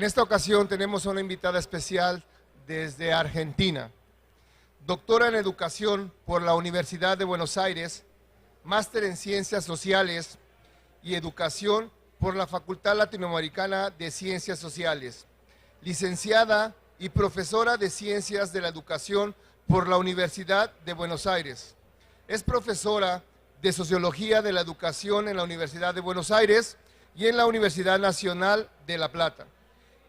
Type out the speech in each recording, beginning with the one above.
En esta ocasión tenemos una invitada especial desde Argentina, doctora en Educación por la Universidad de Buenos Aires, máster en Ciencias Sociales y Educación por la Facultad Latinoamericana de Ciencias Sociales, licenciada y profesora de Ciencias de la Educación por la Universidad de Buenos Aires. Es profesora de Sociología de la Educación en la Universidad de Buenos Aires y en la Universidad Nacional de La Plata.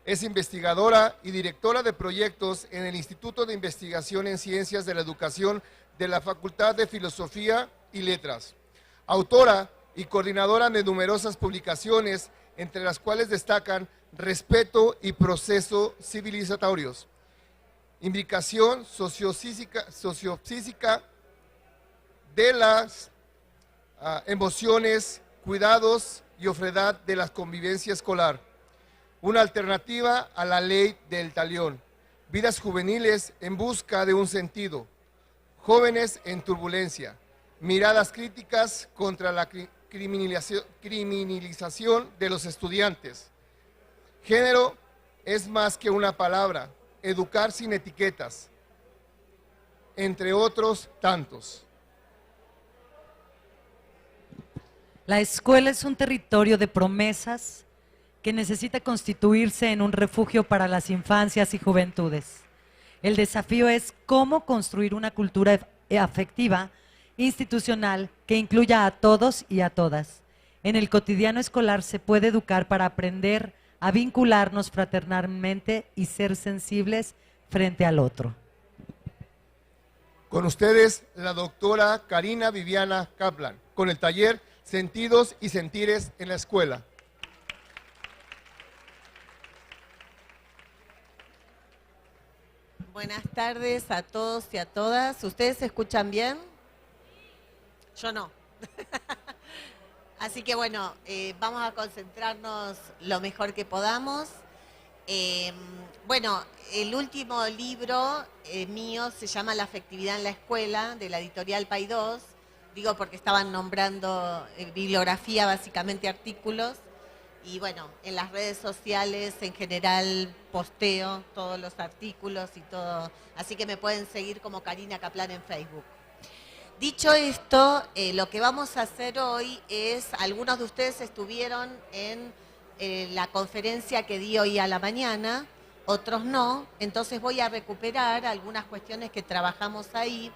Es investigadora y directora de proyectos en el Instituto de Investigación en Ciencias de la Educación de la Facultad de Filosofía y Letras. Autora y coordinadora de numerosas publicaciones, entre las cuales destacan Respeto y Proceso Civilizatorios, Imbricación sociofísica de las emociones, cuidados y ofredad de la convivencia escolar, una alternativa a la ley del talión, vidas juveniles en busca de un sentido, jóvenes en turbulencia, miradas críticas contra la criminalización de los estudiantes. Género es más que una palabra, educar sin etiquetas, entre otros tantos. La escuela es un territorio de promesas que necesita constituirse en un refugio para las infancias y juventudes. El desafío es cómo construir una cultura afectiva, institucional, que incluya a todos y a todas. En el cotidiano escolar se puede educar para aprender a vincularnos fraternalmente y ser sensibles frente al otro. Con ustedes, la doctora Karina Viviana Kaplan, con el taller Sentidos y Sentires en la Escuela. Buenas tardes a todos y a todas. ¿Ustedes se escuchan bien? Yo no. Así que bueno, vamos a concentrarnos lo mejor que podamos. Bueno, el último libro mío se llama La afectividad en la escuela, de la editorial Paidós. Digo porque estaban nombrando bibliografía, básicamente artículos. Y bueno, en las redes sociales en general posteo todos los artículos y todo. Así que me pueden seguir como Karina Kaplan en Facebook. Dicho esto, lo que vamos a hacer hoy es, algunos de ustedes estuvieron en la conferencia que di hoy a la mañana, otros no, entonces voy a recuperar algunas cuestiones que trabajamos ahí.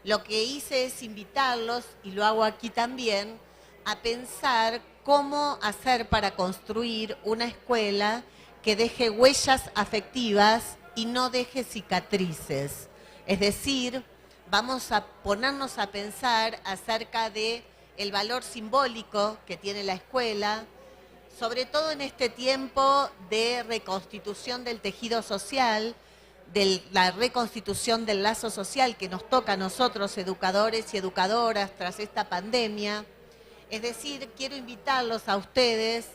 Lo que hice es invitarlos, y lo hago aquí también, a pensar cómo hacer para construir una escuela que deje huellas afectivas y no deje cicatrices. Es decir, vamos a ponernos a pensar acerca de el valor simbólico que tiene la escuela, sobre todo en este tiempo de reconstitución del tejido social, de la reconstitución del lazo social que nos toca a nosotros, educadores y educadoras, tras esta pandemia. Es decir, quiero invitarlos a ustedes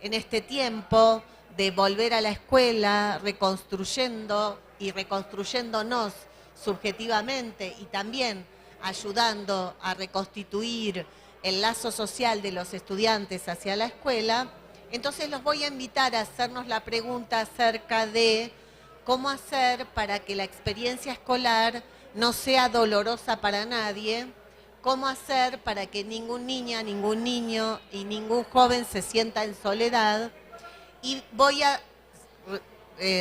en este tiempo de volver a la escuela, reconstruyendo y reconstruyéndonos subjetivamente y también ayudando a reconstituir el lazo social de los estudiantes hacia la escuela. Entonces los voy a invitar a hacernos la pregunta acerca de cómo hacer para que la experiencia escolar no sea dolorosa para nadie, cómo hacer para que ningún niña, ningún niño y ningún joven se sienta en soledad. Y voy a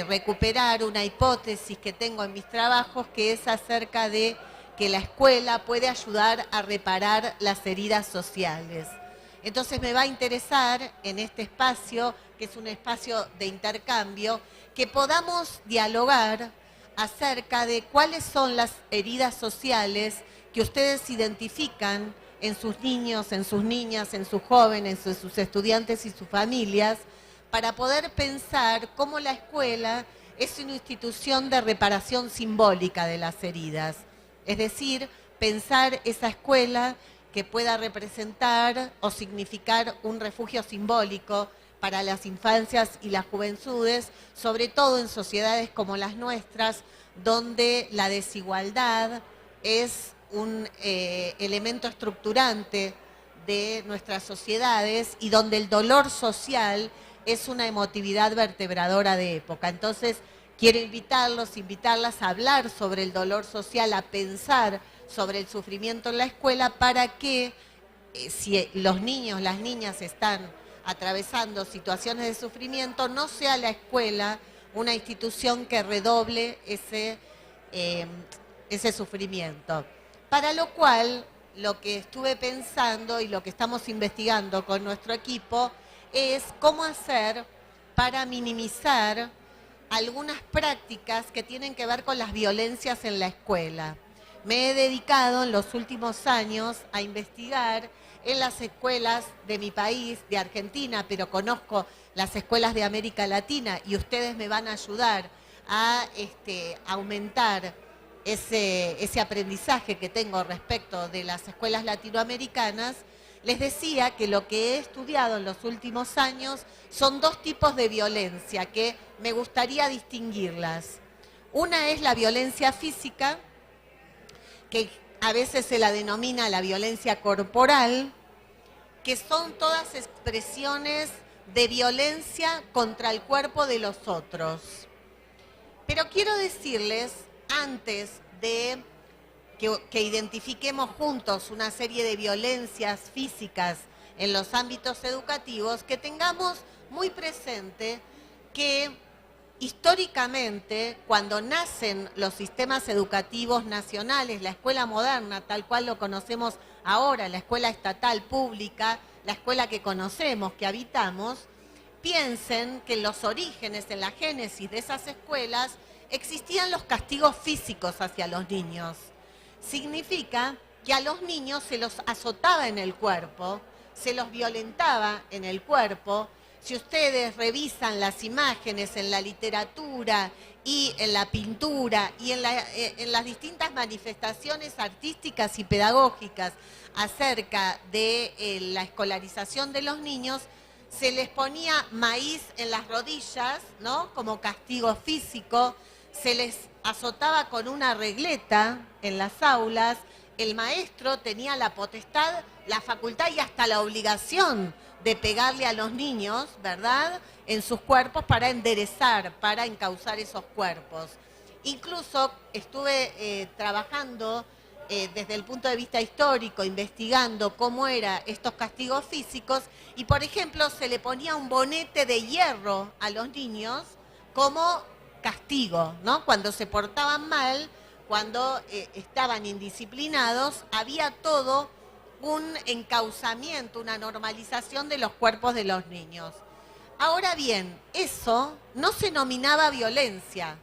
recuperar una hipótesis que tengo en mis trabajos, que es acerca de que la escuela puede ayudar a reparar las heridas sociales. Entonces me va a interesar en este espacio, que es un espacio de intercambio, que podamos dialogar acerca de cuáles son las heridas sociales que ustedes identifican en sus niños, en sus niñas, en sus jóvenes, en sus estudiantes y sus familias, para poder pensar cómo la escuela es una institución de reparación simbólica de las heridas. Es decir, pensar esa escuela que pueda representar o significar un refugio simbólico para las infancias y las juventudes, sobre todo en sociedades como las nuestras, donde la desigualdad es un elemento estructurante de nuestras sociedades y donde el dolor social es una emotividad vertebradora de época. Entonces, quiero invitarlas a hablar sobre el dolor social, a pensar sobre el sufrimiento en la escuela para que si los niños, las niñas están atravesando situaciones de sufrimiento, no sea la escuela una institución que redoble ese sufrimiento. Para lo cual, lo que estuve pensando y lo que estamos investigando con nuestro equipo es cómo hacer para minimizar algunas prácticas que tienen que ver con las violencias en la escuela. Me he dedicado en los últimos años a investigar en las escuelas de mi país, de Argentina, pero conozco las escuelas de América Latina y ustedes me van a ayudar a aumentar ese aprendizaje que tengo respecto de las escuelas latinoamericanas. Les decía que lo que he estudiado en los últimos años son dos tipos de violencia que me gustaría distinguirlas. Una es la violencia física, que a veces se la denomina la violencia corporal, que son todas expresiones de violencia contra el cuerpo de los otros. Pero quiero decirles, antes de que identifiquemos juntos una serie de violencias físicas en los ámbitos educativos, que tengamos muy presente que históricamente, cuando nacen los sistemas educativos nacionales, la escuela moderna, tal cual lo conocemos ahora, la escuela estatal pública, la escuela que conocemos, que habitamos, piensen que en los orígenes, en la génesis de esas escuelas, existían los castigos físicos hacia los niños. Significa que a los niños se los azotaba en el cuerpo, se los violentaba en el cuerpo. Si ustedes revisan las imágenes en la literatura y en la pintura y en las distintas manifestaciones artísticas y pedagógicas acerca de la escolarización de los niños, se les ponía maíz en las rodillas, ¿no?, como castigo físico, se les azotaba con una regleta en las aulas, el maestro tenía la potestad, la facultad y hasta la obligación de pegarle a los niños, ¿verdad?, en sus cuerpos para enderezar, para encauzar esos cuerpos. Incluso estuve trabajando desde el punto de vista histórico, investigando cómo eran estos castigos físicos y, por ejemplo, se le ponía un bonete de hierro a los niños como castigo, ¿no? Cuando se portaban mal, cuando estaban indisciplinados, había todo un encauzamiento, una normalización de los cuerpos de los niños. Ahora bien, eso no se nominaba violencia,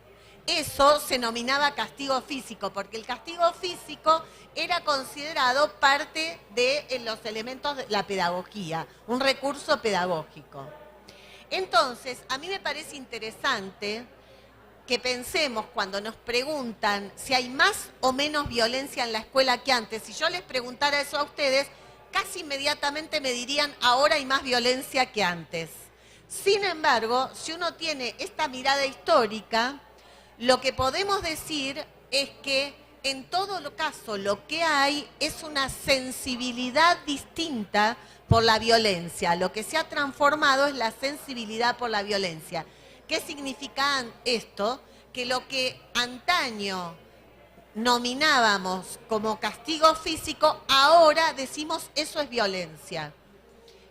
eso se nominaba castigo físico, porque el castigo físico era considerado parte de los elementos de la pedagogía, un recurso pedagógico. Entonces, a mí me parece interesante que pensemos cuando nos preguntan si hay más o menos violencia en la escuela que antes. Si yo les preguntara eso a ustedes, casi inmediatamente me dirían ahora hay más violencia que antes. Sin embargo, si uno tiene esta mirada histórica, lo que podemos decir es que en todo caso lo que hay es una sensibilidad distinta por la violencia. Lo que se ha transformado es la sensibilidad por la violencia. ¿Qué significa esto? Que lo que antaño nominábamos como castigo físico, ahora decimos eso es violencia.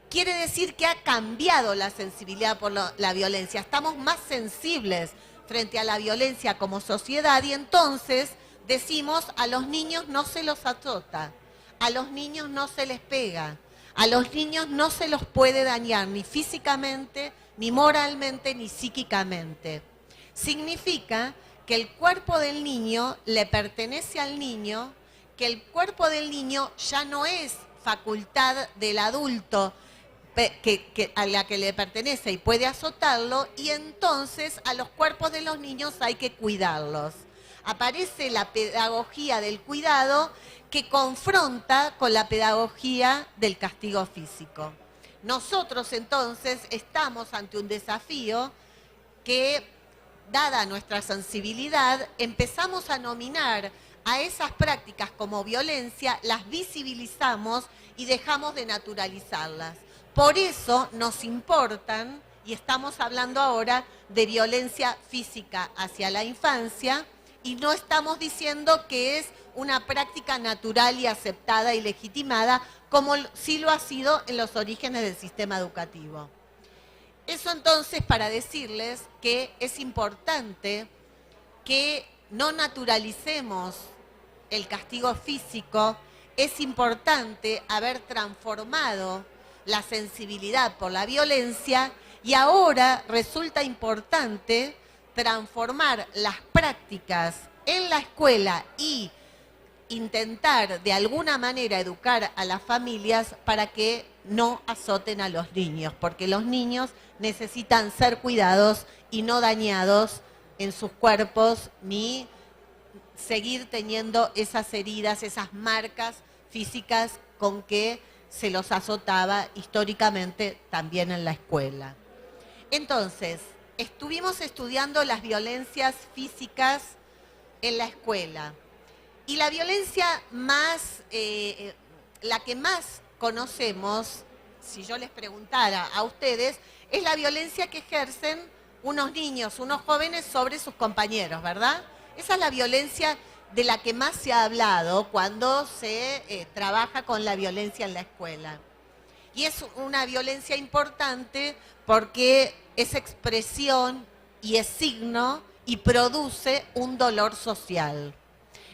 Quiere decir que ha cambiado la sensibilidad por la violencia. Estamos más sensibles frente a la violencia como sociedad y entonces decimos a los niños no se los azota, a los niños no se les pega, a los niños no se los puede dañar ni físicamente, ni moralmente, ni psíquicamente. Significa que el cuerpo del niño le pertenece al niño, que el cuerpo del niño ya no es facultad del adulto a la que le pertenece y puede azotarlo, y entonces a los cuerpos de los niños hay que cuidarlos. Aparece la pedagogía del cuidado que confronta con la pedagogía del castigo físico. Nosotros entonces estamos ante un desafío que, dada nuestra sensibilidad, empezamos a nominar a esas prácticas como violencia, las visibilizamos y dejamos de naturalizarlas. Por eso nos importan y estamos hablando ahora de violencia física hacia la infancia, y no estamos diciendo que es una práctica natural y aceptada y legitimada, como sí lo ha sido en los orígenes del sistema educativo. Eso entonces para decirles que es importante que no naturalicemos el castigo físico, es importante haber transformado la sensibilidad por la violencia y ahora resulta importante transformar las prácticas en la escuela y intentar de alguna manera educar a las familias para que no azoten a los niños, porque los niños necesitan ser cuidados y no dañados en sus cuerpos ni seguir teniendo esas heridas, esas marcas físicas con que se los azotaba históricamente también en la escuela. Entonces, estuvimos estudiando las violencias físicas en la escuela. Y la violencia más, la que más conocemos, si yo les preguntara a ustedes, es la violencia que ejercen unos niños, unos jóvenes sobre sus compañeros, ¿verdad? Esa es la violencia de la que más se ha hablado cuando se trabaja con la violencia en la escuela. Y es una violencia importante porque es expresión y es signo y produce un dolor social.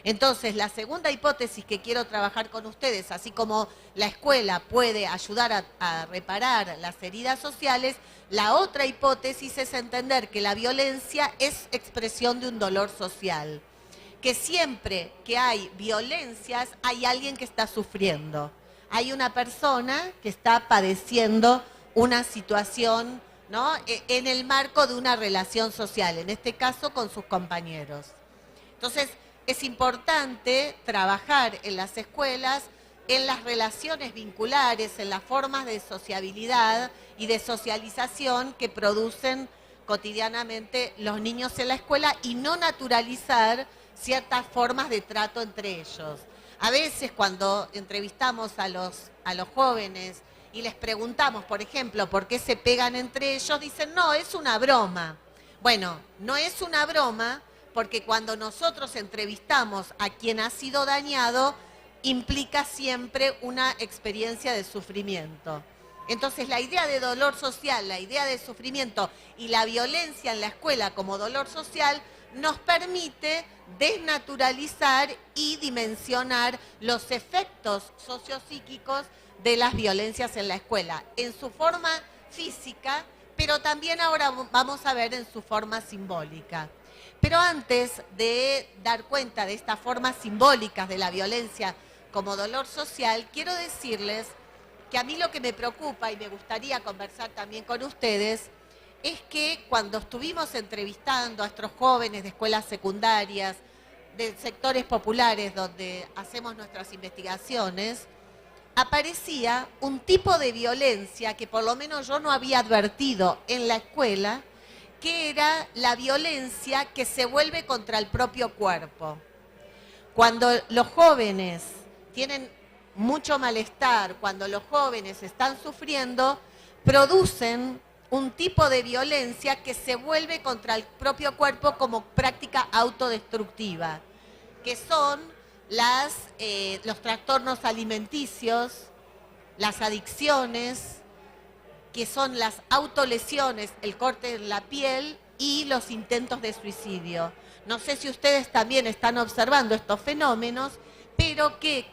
Entonces, la segunda hipótesis que quiero trabajar con ustedes, así como la escuela puede ayudar a reparar las heridas sociales, la otra hipótesis es entender que la violencia es expresión de un dolor social. Que siempre que hay violencias hay alguien que está sufriendo. Hay una persona que está padeciendo una situación, ¿no?, en el marco de una relación social, en este caso con sus compañeros. Entonces, es importante trabajar en las escuelas, en las relaciones vinculares, en las formas de sociabilidad y de socialización que producen cotidianamente los niños en la escuela y no naturalizar ciertas formas de trato entre ellos. A veces cuando entrevistamos a los jóvenes y les preguntamos, por ejemplo, por qué se pegan entre ellos, dicen, no, es una broma. Bueno, no es una broma porque cuando nosotros entrevistamos a quien ha sido dañado, implica siempre una experiencia de sufrimiento. Entonces, la idea de dolor social, la idea de sufrimiento y la violencia en la escuela como dolor social nos permite desnaturalizar y dimensionar los efectos sociopsíquicos de las violencias en la escuela, en su forma física, pero también ahora vamos a ver en su forma simbólica. Pero antes de dar cuenta de estas formas simbólicas de la violencia como dolor social, quiero decirles que a mí lo que me preocupa y me gustaría conversar también con ustedes es que cuando estuvimos entrevistando a estos jóvenes de escuelas secundarias, de sectores populares donde hacemos nuestras investigaciones, aparecía un tipo de violencia que por lo menos yo no había advertido en la escuela, que era la violencia que se vuelve contra el propio cuerpo. Cuando los jóvenes tienen mucho malestar, cuando los jóvenes están sufriendo, producen un tipo de violencia que se vuelve contra el propio cuerpo como práctica autodestructiva, que son los trastornos alimenticios, las adicciones, que son las autolesiones, el corte en la piel y los intentos de suicidio. No sé si ustedes también están observando estos fenómenos, pero que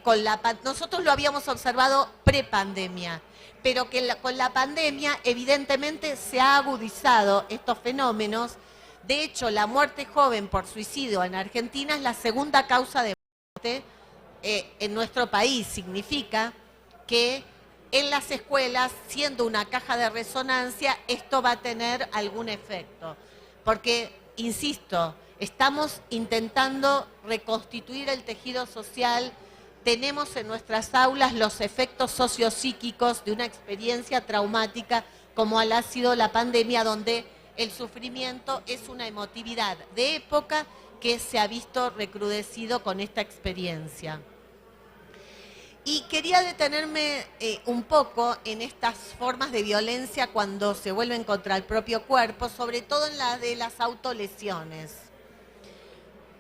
nosotros lo habíamos observado prepandemia, pero que con la pandemia evidentemente se ha agudizado estos fenómenos. De hecho, la muerte joven por suicidio en Argentina es la segunda causa de muerte en nuestro país. Significa que en las escuelas, siendo una caja de resonancia, esto va a tener algún efecto. Porque, insisto, estamos intentando reconstituir el tejido social, tenemos en nuestras aulas los efectos sociopsíquicos de una experiencia traumática como ha sido la pandemia, donde el sufrimiento es una emotividad de época que se ha visto recrudecido con esta experiencia. Y quería detenerme un poco en estas formas de violencia cuando se vuelven contra el propio cuerpo, sobre todo en la de las autolesiones.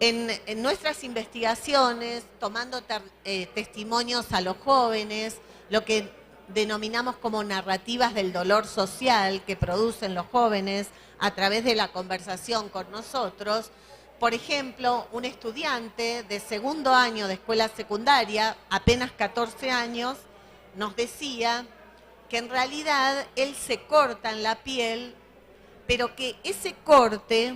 En nuestras investigaciones, tomando testimonios a los jóvenes, lo que denominamos como narrativas del dolor social que producen los jóvenes a través de la conversación con nosotros. Por ejemplo, un estudiante de segundo año de escuela secundaria, apenas 14 años, nos decía que en realidad él se corta en la piel, pero que ese corte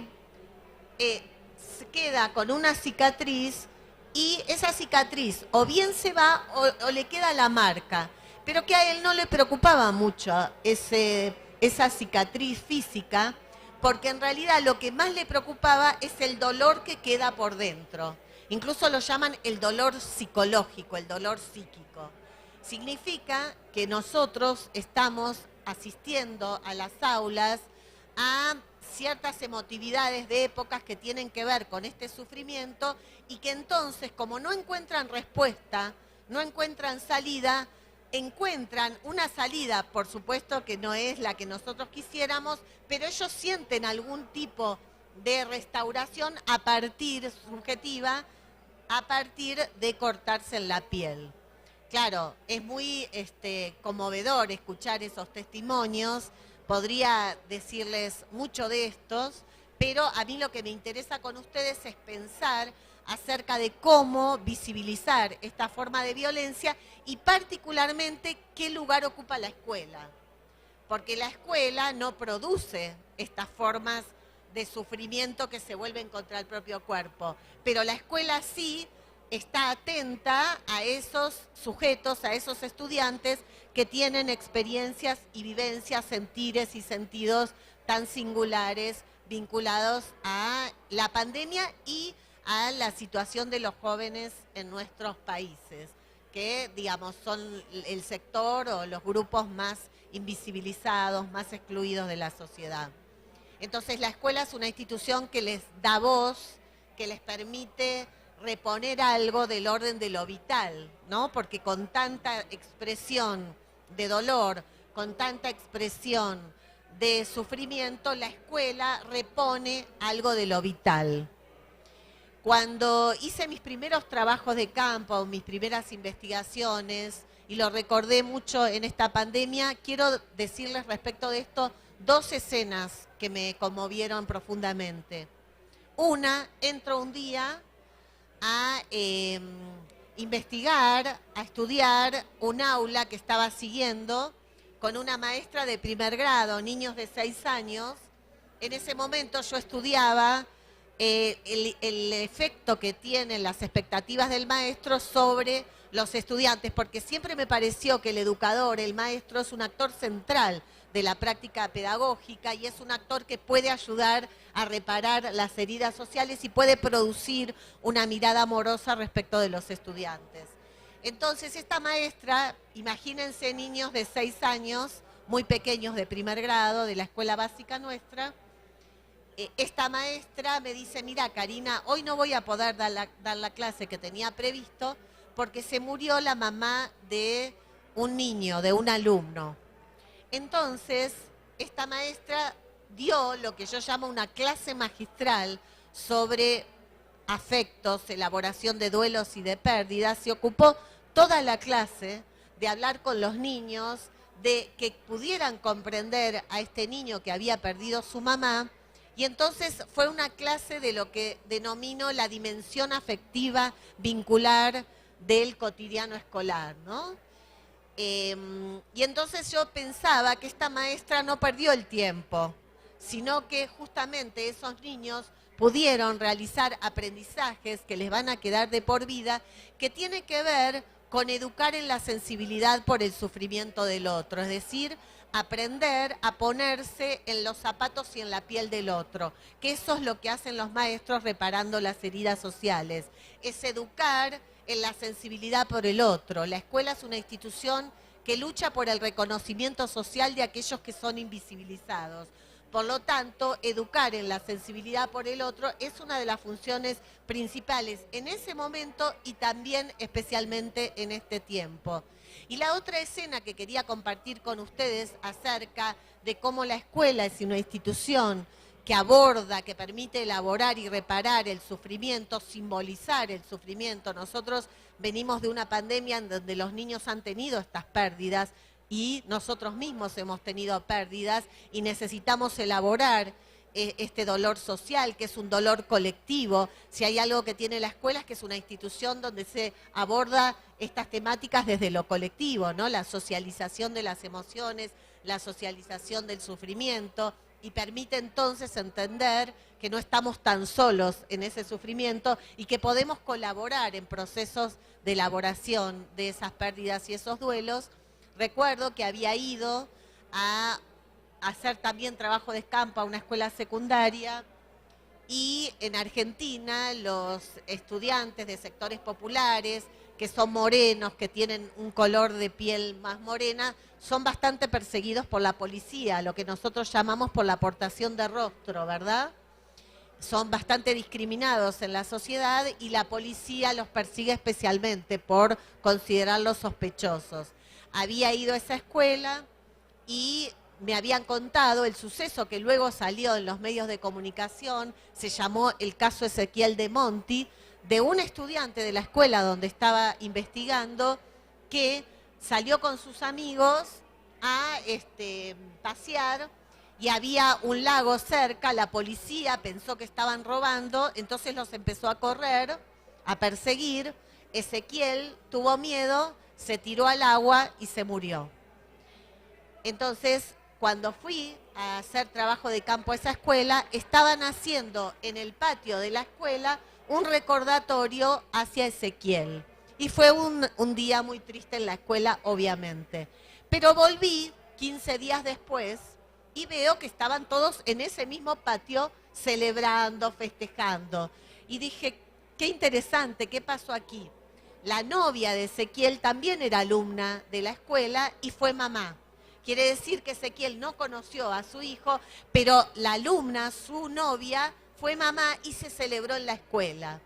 se queda con una cicatriz y esa cicatriz o bien se va o le queda la marca, pero que a él no le preocupaba mucho esa cicatriz física, porque en realidad lo que más le preocupaba es el dolor que queda por dentro. Incluso lo llaman el dolor psicológico, el dolor psíquico. Significa que nosotros estamos asistiendo a las aulas a ciertas emotividades de épocas que tienen que ver con este sufrimiento y que entonces, como no encuentran respuesta, no encuentran salida, encuentran una salida, por supuesto que no es la que nosotros quisiéramos, pero ellos sienten algún tipo de restauración a partir, subjetiva, a partir de cortarse en la piel. Claro, es muy conmovedor escuchar esos testimonios, podría decirles mucho de estos, pero a mí lo que me interesa con ustedes es pensar acerca de cómo visibilizar esta forma de violencia y particularmente qué lugar ocupa la escuela. Porque la escuela no produce estas formas de sufrimiento que se vuelven contra el propio cuerpo, pero la escuela sí está atenta a esos sujetos, a esos estudiantes que tienen experiencias y vivencias, sentires y sentidos tan singulares vinculados a la pandemia y a la situación de los jóvenes en nuestros países, que digamos son el sector o los grupos más invisibilizados, más excluidos de la sociedad. Entonces la escuela es una institución que les da voz, que les permite reponer algo del orden de lo vital, ¿no? Porque con tanta expresión de dolor, con tanta expresión de sufrimiento, la escuela repone algo de lo vital. Cuando hice mis primeros trabajos de campo, mis primeras investigaciones, y lo recordé mucho en esta pandemia, quiero decirles respecto de esto 2 escenas que me conmovieron profundamente. Una, entro un día a investigar, a estudiar un aula que estaba siguiendo con una maestra de primer grado, niños de 6 años. En ese momento yo estudiaba el efecto que tienen las expectativas del maestro sobre los estudiantes, porque siempre me pareció que el educador, el maestro, es un actor central de la práctica pedagógica y es un actor que puede ayudar a reparar las heridas sociales y puede producir una mirada amorosa respecto de los estudiantes. Entonces esta maestra, imagínense niños de 6 años, muy pequeños de primer grado, de la escuela básica nuestra, esta maestra me dice, mira Karina, hoy no voy a poder dar la clase que tenía previsto porque se murió la mamá de un niño, de un alumno. Entonces, esta maestra dio lo que yo llamo una clase magistral sobre afectos, elaboración de duelos y de pérdidas. Se ocupó toda la clase de hablar con los niños, de que pudieran comprender a este niño que había perdido su mamá. Y entonces fue una clase de lo que denomino la dimensión afectiva vincular del cotidiano escolar, ¿no? Y entonces yo pensaba que esta maestra no perdió el tiempo, sino que justamente esos niños pudieron realizar aprendizajes que les van a quedar de por vida, que tiene que ver con educar en la sensibilidad por el sufrimiento del otro, es decir, aprender a ponerse en los zapatos y en la piel del otro, que eso es lo que hacen los maestros reparando las heridas sociales, es educar en la sensibilidad por el otro. La escuela es una institución que lucha por el reconocimiento social de aquellos que son invisibilizados, Por lo tanto, educar en la sensibilidad por el otro es una de las funciones principales en ese momento y también especialmente en este tiempo. Y la otra escena que quería compartir con ustedes acerca de cómo la escuela es una institución que aborda, que permite elaborar y reparar el sufrimiento, simbolizar el sufrimiento. Nosotros venimos de una pandemia en donde los niños han tenido estas pérdidas y nosotros mismos hemos tenido pérdidas y necesitamos elaborar este dolor social, que es un dolor colectivo. Si hay algo que tiene la escuela es que es una institución donde se aborda estas temáticas desde lo colectivo, ¿no? La socialización de las emociones, la socialización del sufrimiento, y permite entonces entender que no estamos tan solos en ese sufrimiento y que podemos colaborar en procesos de elaboración de esas pérdidas y esos duelos. Recuerdo que había ido a hacer también trabajo de campo a una escuela secundaria y en Argentina los estudiantes de sectores populares que son morenos, que tienen un color de piel más morena, son bastante perseguidos por la policía, lo que nosotros llamamos por la aportación de rostro, ¿verdad? Son bastante discriminados en la sociedad y la policía los persigue especialmente por considerarlos sospechosos. Había ido a esa escuela y me habían contado el suceso que luego salió en los medios de comunicación, se llamó el caso Ezequiel de Monti, de un estudiante de la escuela donde estaba investigando que salió con sus amigos a pasear y había un lago cerca, la policía pensó que estaban robando, entonces los empezó a correr, a perseguir. Ezequiel tuvo miedo, se tiró al agua y se murió. Entonces, cuando fui a hacer trabajo de campo a esa escuela, estaban haciendo en el patio de la escuela un recordatorio hacia Ezequiel. Y fue un día muy triste en la escuela, obviamente. Pero volví 15 días después y veo que estaban todos en ese mismo patio celebrando, festejando. Y dije, qué interesante, ¿qué pasó aquí? La novia de Ezequiel también era alumna de la escuela y fue mamá. Quiere decir que Ezequiel no conoció a su hijo, pero la alumna, su novia, fue mamá y se celebró en la escuela.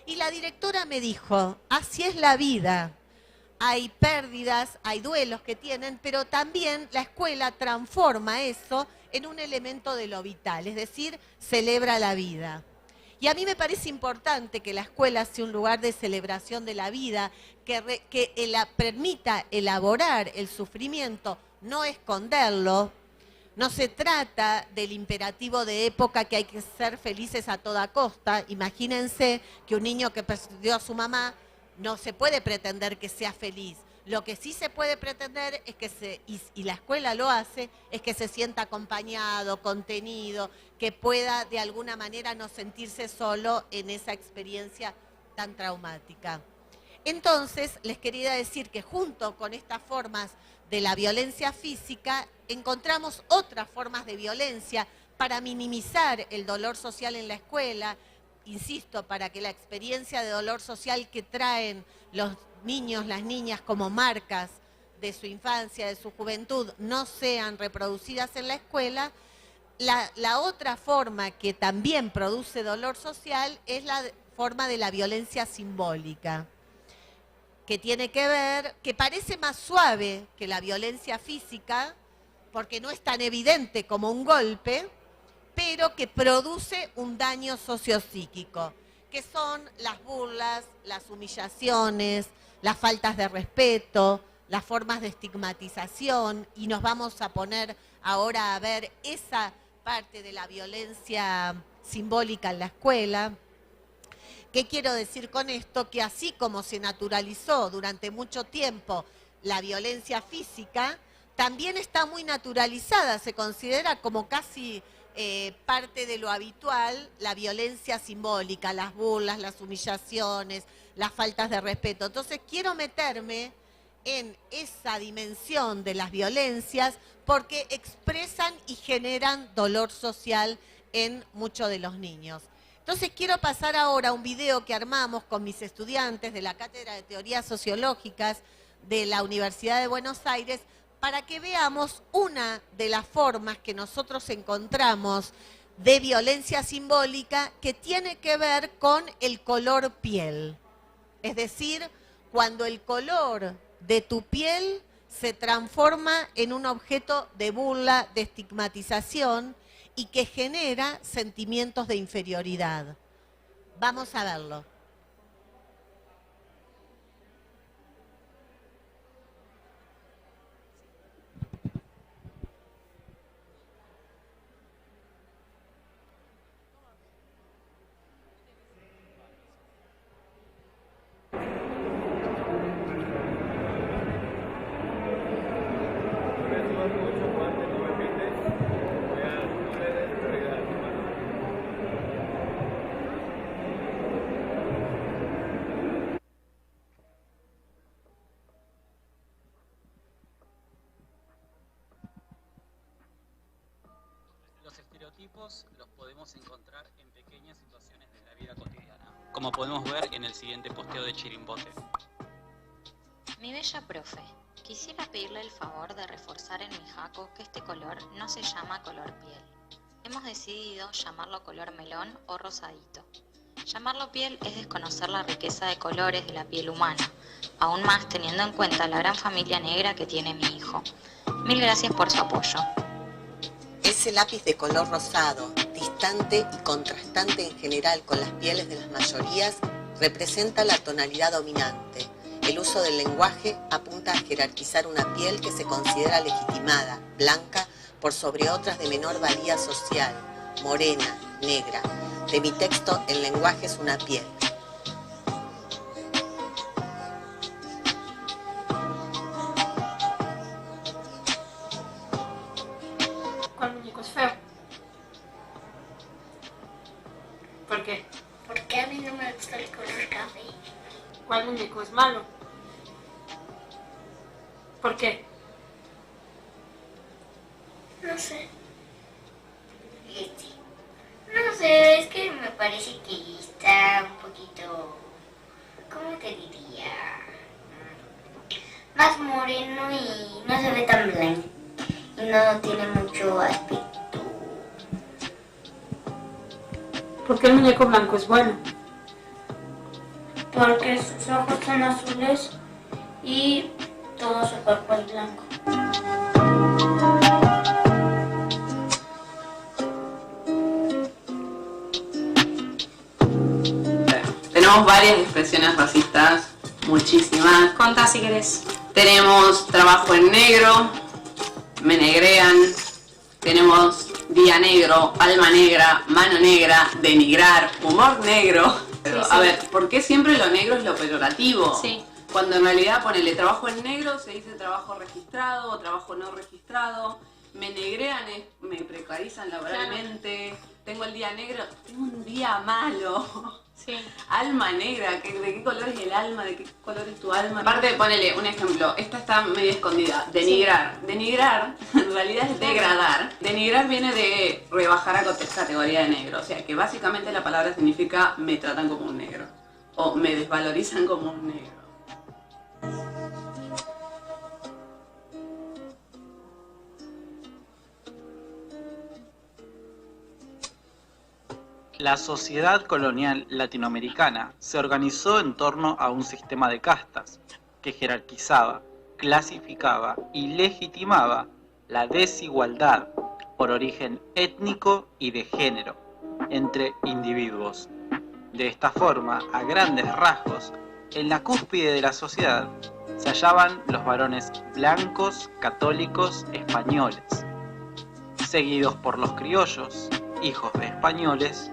Y la directora me dijo, así es la vida. Hay pérdidas, hay duelos que tienen, pero también la escuela transforma eso en un elemento de lo vital, es decir, celebra la vida. Y a mí me parece importante que la escuela sea un lugar de celebración de la vida, que permita elaborar el sufrimiento, no esconderlo. No se trata del imperativo de época que hay que ser felices a toda costa. Imagínense que un niño que perdió a su mamá no se puede pretender que sea feliz. Lo que sí se puede pretender es que y la escuela lo hace, es que se sienta acompañado, contenido, que pueda de alguna manera no sentirse solo en esa experiencia tan traumática. Entonces, les quería decir que junto con estas formas de la violencia física, encontramos otras formas de violencia para minimizar el dolor social en la escuela, insisto, para que la experiencia de dolor social que traen los niños, las niñas como marcas de su infancia, de su juventud, no sean reproducidas en la escuela. La otra forma que también produce dolor social es la forma de la violencia simbólica, que tiene que ver, que parece más suave que la violencia física, porque no es tan evidente como un golpe, pero que produce un daño sociopsíquico, que son las burlas, las humillaciones, las faltas de respeto, las formas de estigmatización, y nos vamos a poner ahora a ver esa parte de la violencia simbólica en la escuela. ¿Qué quiero decir con esto? Que así como se naturalizó durante mucho tiempo la violencia física, también está muy naturalizada, se considera como casi parte de lo habitual la violencia simbólica, las burlas, las humillaciones, las faltas de respeto. Entonces quiero meterme en esa dimensión de las violencias porque expresan y generan dolor social en muchos de los niños. Entonces quiero pasar ahora a un video que armamos con mis estudiantes de la Cátedra de Teorías Sociológicas de la Universidad de Buenos Aires para que veamos una de las formas que nosotros encontramos de violencia simbólica que tiene que ver con el color piel. Es decir, cuando el color de tu piel se transforma en un objeto de burla, de estigmatización y que genera sentimientos de inferioridad. Vamos a verlo. Los estereotipos los podemos encontrar en pequeñas situaciones de la vida cotidiana, como podemos ver en el siguiente posteo de Chirimbote. Mi bella profe, quisiera pedirle el favor de reforzar en mi jaco que este color no se llama color piel. Hemos decidido llamarlo color melón o rosadito. Llamarlo piel es desconocer la riqueza de colores de la piel humana, aún más teniendo en cuenta la gran familia negra que tiene mi hijo. Mil gracias por su apoyo. Ese lápiz de color rosado, distante y contrastante en general con las pieles de las mayorías, representa la tonalidad dominante. El uso del lenguaje apunta a jerarquizar una piel que se considera legitimada, blanca, por sobre otras de menor valía social, morena, negra. De mi texto, el lenguaje es una piel. ¿Cuál muñeco es feo? ¿Por qué? Porque a mí no me gusta el color café. ¿Cuál muñeco es malo? ¿Por qué? No sé. No sé, es que me parece que está un poquito, ¿cómo te diría? Más moreno y no se ve tan blanco. Y no tiene mucho aspecto. ¿Por qué el muñeco blanco es bueno? Porque sus ojos son azules y todo su cuerpo es blanco. Tenemos varias expresiones racistas, muchísimas. Contá si querés. Tenemos trabajo en negro, me negrean, tenemos día negro, alma negra, mano negra, denigrar, humor negro. Pero, Sí. a ver, ¿por qué siempre lo negro es lo peyorativo? Sí. Cuando en realidad ponele trabajo en negro, se dice trabajo registrado o trabajo no registrado. Me negrean, me precarizan laboralmente. Tengo el día negro, tengo un día malo. Sí. Alma negra, ¿de qué color es el alma? ¿De qué color es tu alma? Aparte, ponele un ejemplo, esta está medio escondida. Denigrar. Sí. Denigrar, en realidad es degradar. Denigrar viene de rebajar a categoría de negro. O sea, que básicamente la palabra significa me tratan como un negro. O me desvalorizan como un negro. La sociedad colonial latinoamericana se organizó en torno a un sistema de castas que jerarquizaba, clasificaba y legitimaba la desigualdad por origen étnico y de género entre individuos. De esta forma, a grandes rasgos, en la cúspide de la sociedad se hallaban los varones blancos, católicos, españoles, seguidos por los criollos, hijos de españoles,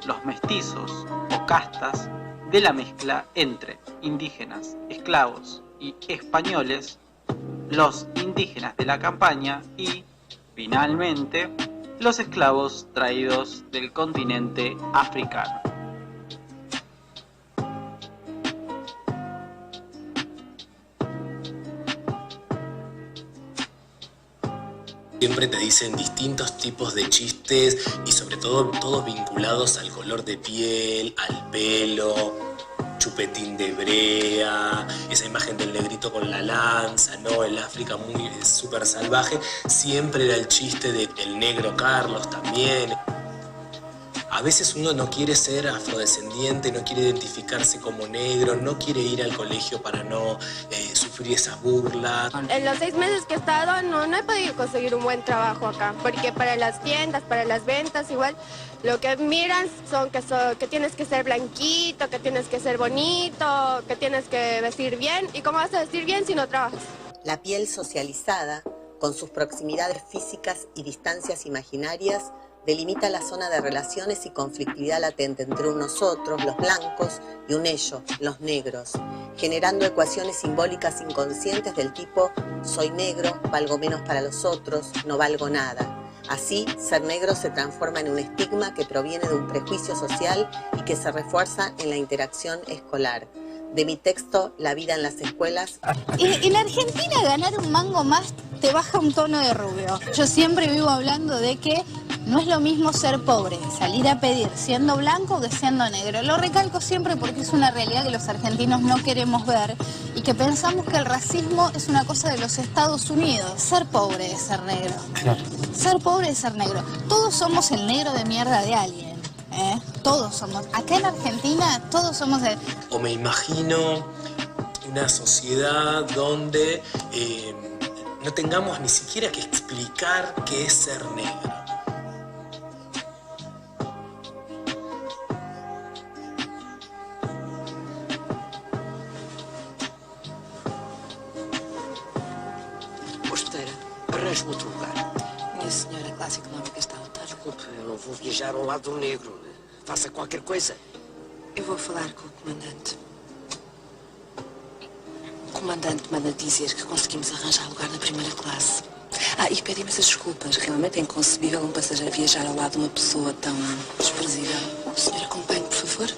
los mestizos o castas de la mezcla entre indígenas, esclavos y españoles, los indígenas de la campaña y, finalmente, los esclavos traídos del continente africano. Siempre te dicen distintos tipos de chistes y sobre todo todos vinculados al color de piel, al pelo. chupetín de brea, esa imagen del negrito con la lanza, ¿no? El África muy súper salvaje, siempre era el chiste del negro Carlos también. A veces uno no quiere ser afrodescendiente, no quiere identificarse como negro, no quiere ir al colegio para no sufrir esas burlas. En los 6 meses que he estado no he podido conseguir un buen trabajo acá, porque para las tiendas, para las ventas, igual lo que miran son que tienes que ser blanquito, que tienes que ser bonito, que tienes que vestir bien. ¿Y cómo vas a vestir bien si no trabajas? La piel socializada, con sus proximidades físicas y distancias imaginarias, delimita la zona de relaciones y conflictividad latente entre un nosotros, los blancos, y un ellos, los negros, generando ecuaciones simbólicas inconscientes del tipo soy negro, valgo menos para los otros, no valgo nada. Así, ser negro se transforma en un estigma que proviene de un prejuicio social y que se refuerza en la interacción escolar. De mi texto, La vida en las escuelas. En Argentina ganar un mango más te baja un tono de rubio. Yo siempre vivo hablando de que no es lo mismo ser pobre, salir a pedir siendo blanco que siendo negro. Lo recalco siempre porque es una realidad que los argentinos no queremos ver y que pensamos que el racismo es una cosa de los Estados Unidos. Ser pobre es ser negro. Claro. Ser pobre es ser negro. Todos somos el negro de mierda de alguien. Todos somos. Acá en Argentina todos somos el... O me imagino una sociedad donde no tengamos ni siquiera que explicar qué es ser negro. Arranje-me outro lugar. Minha senhora, a classe económica está lotada. Desculpe, eu não vou viajar ao lado do negro. Faça qualquer coisa. Eu vou falar com o comandante. O comandante manda dizer que conseguimos arranjar lugar na primeira classe. E pede imensas desculpas. Realmente é inconcebível um passageiro viajar ao lado de uma pessoa tão desprezível. O senhor acompanhe, por favor?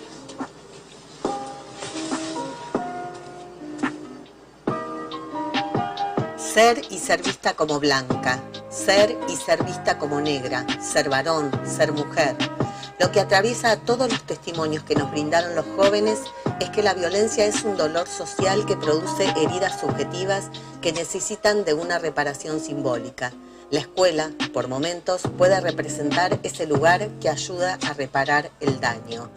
Ser y ser vista como blanca, ser y ser vista como negra, ser varón, ser mujer. Lo que atraviesa a todos los testimonios que nos brindaron los jóvenes es que la violencia es un dolor social que produce heridas subjetivas que necesitan de una reparación simbólica. La escuela, por momentos, puede representar ese lugar que ayuda a reparar el daño.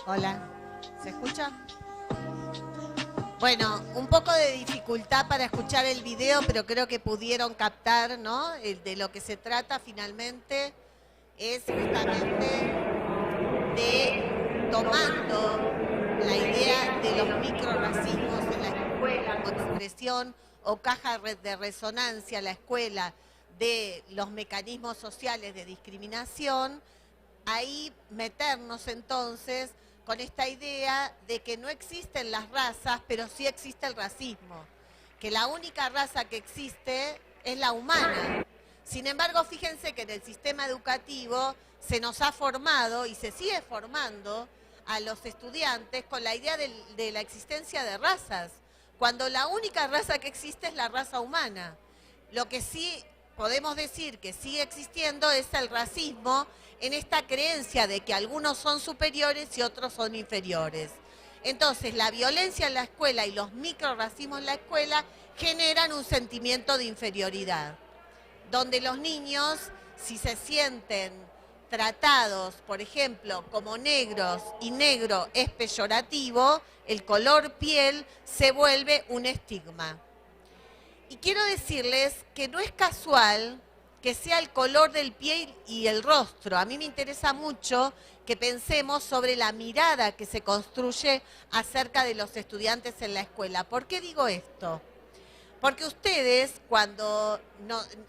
Hola, ¿se escucha? Bueno, un poco de dificultad para escuchar el video, pero creo que pudieron captar, ¿no? De lo que se trata finalmente es justamente de tomando la idea de los microracismos en la escuela como expresión o caja de resonancia, la escuela de los mecanismos sociales de discriminación, ahí meternos entonces con esta idea de que no existen las razas, pero sí existe el racismo, que la única raza que existe es la humana. Sin embargo, fíjense que en el sistema educativo se nos ha formado y se sigue formando a los estudiantes con la idea de la existencia de razas, cuando la única raza que existe es la raza humana. Lo que sí podemos decir que sigue existiendo es el racismo en esta creencia de que algunos son superiores y otros son inferiores. Entonces, la violencia en la escuela y los microracismos en la escuela generan un sentimiento de inferioridad, donde los niños, si se sienten tratados, por ejemplo, como negros y negro es peyorativo, el color piel se vuelve un estigma. Y quiero decirles que no es casual que sea el color del piel y el rostro. A mí me interesa mucho que pensemos sobre la mirada que se construye acerca de los estudiantes en la escuela. ¿Por qué digo esto? Porque ustedes, cuando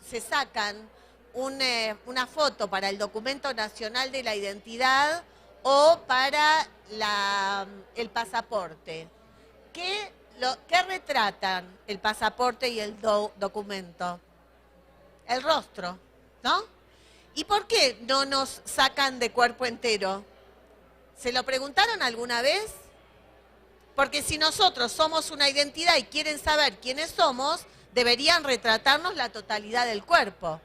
se sacan una foto para el Documento Nacional de la Identidad o para el pasaporte, ¿qué retratan el pasaporte y el documento? El rostro, ¿no? ¿Y por qué no nos sacan de cuerpo entero? ¿Se lo preguntaron alguna vez? Porque si nosotros somos una identidad y quieren saber quiénes somos, deberían retratarnos la totalidad del cuerpo.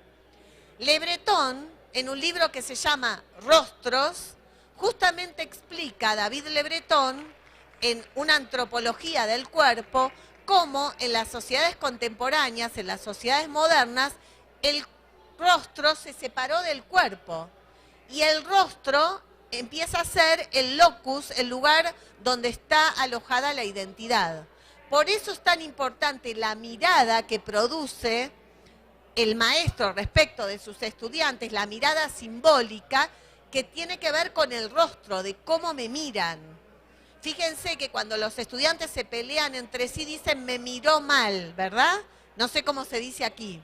Le Breton, en un libro que se llama Rostros, justamente explica a David Le Breton, en una antropología del cuerpo, cómo en las sociedades contemporáneas, en las sociedades modernas, el rostro se separó del cuerpo. Y el rostro empieza a ser el locus, el lugar donde está alojada la identidad. Por eso es tan importante la mirada que produce el maestro respecto de sus estudiantes, la mirada simbólica que tiene que ver con el rostro, de cómo me miran. Fíjense que cuando los estudiantes se pelean entre sí dicen me miró mal, ¿verdad? No sé cómo se dice aquí.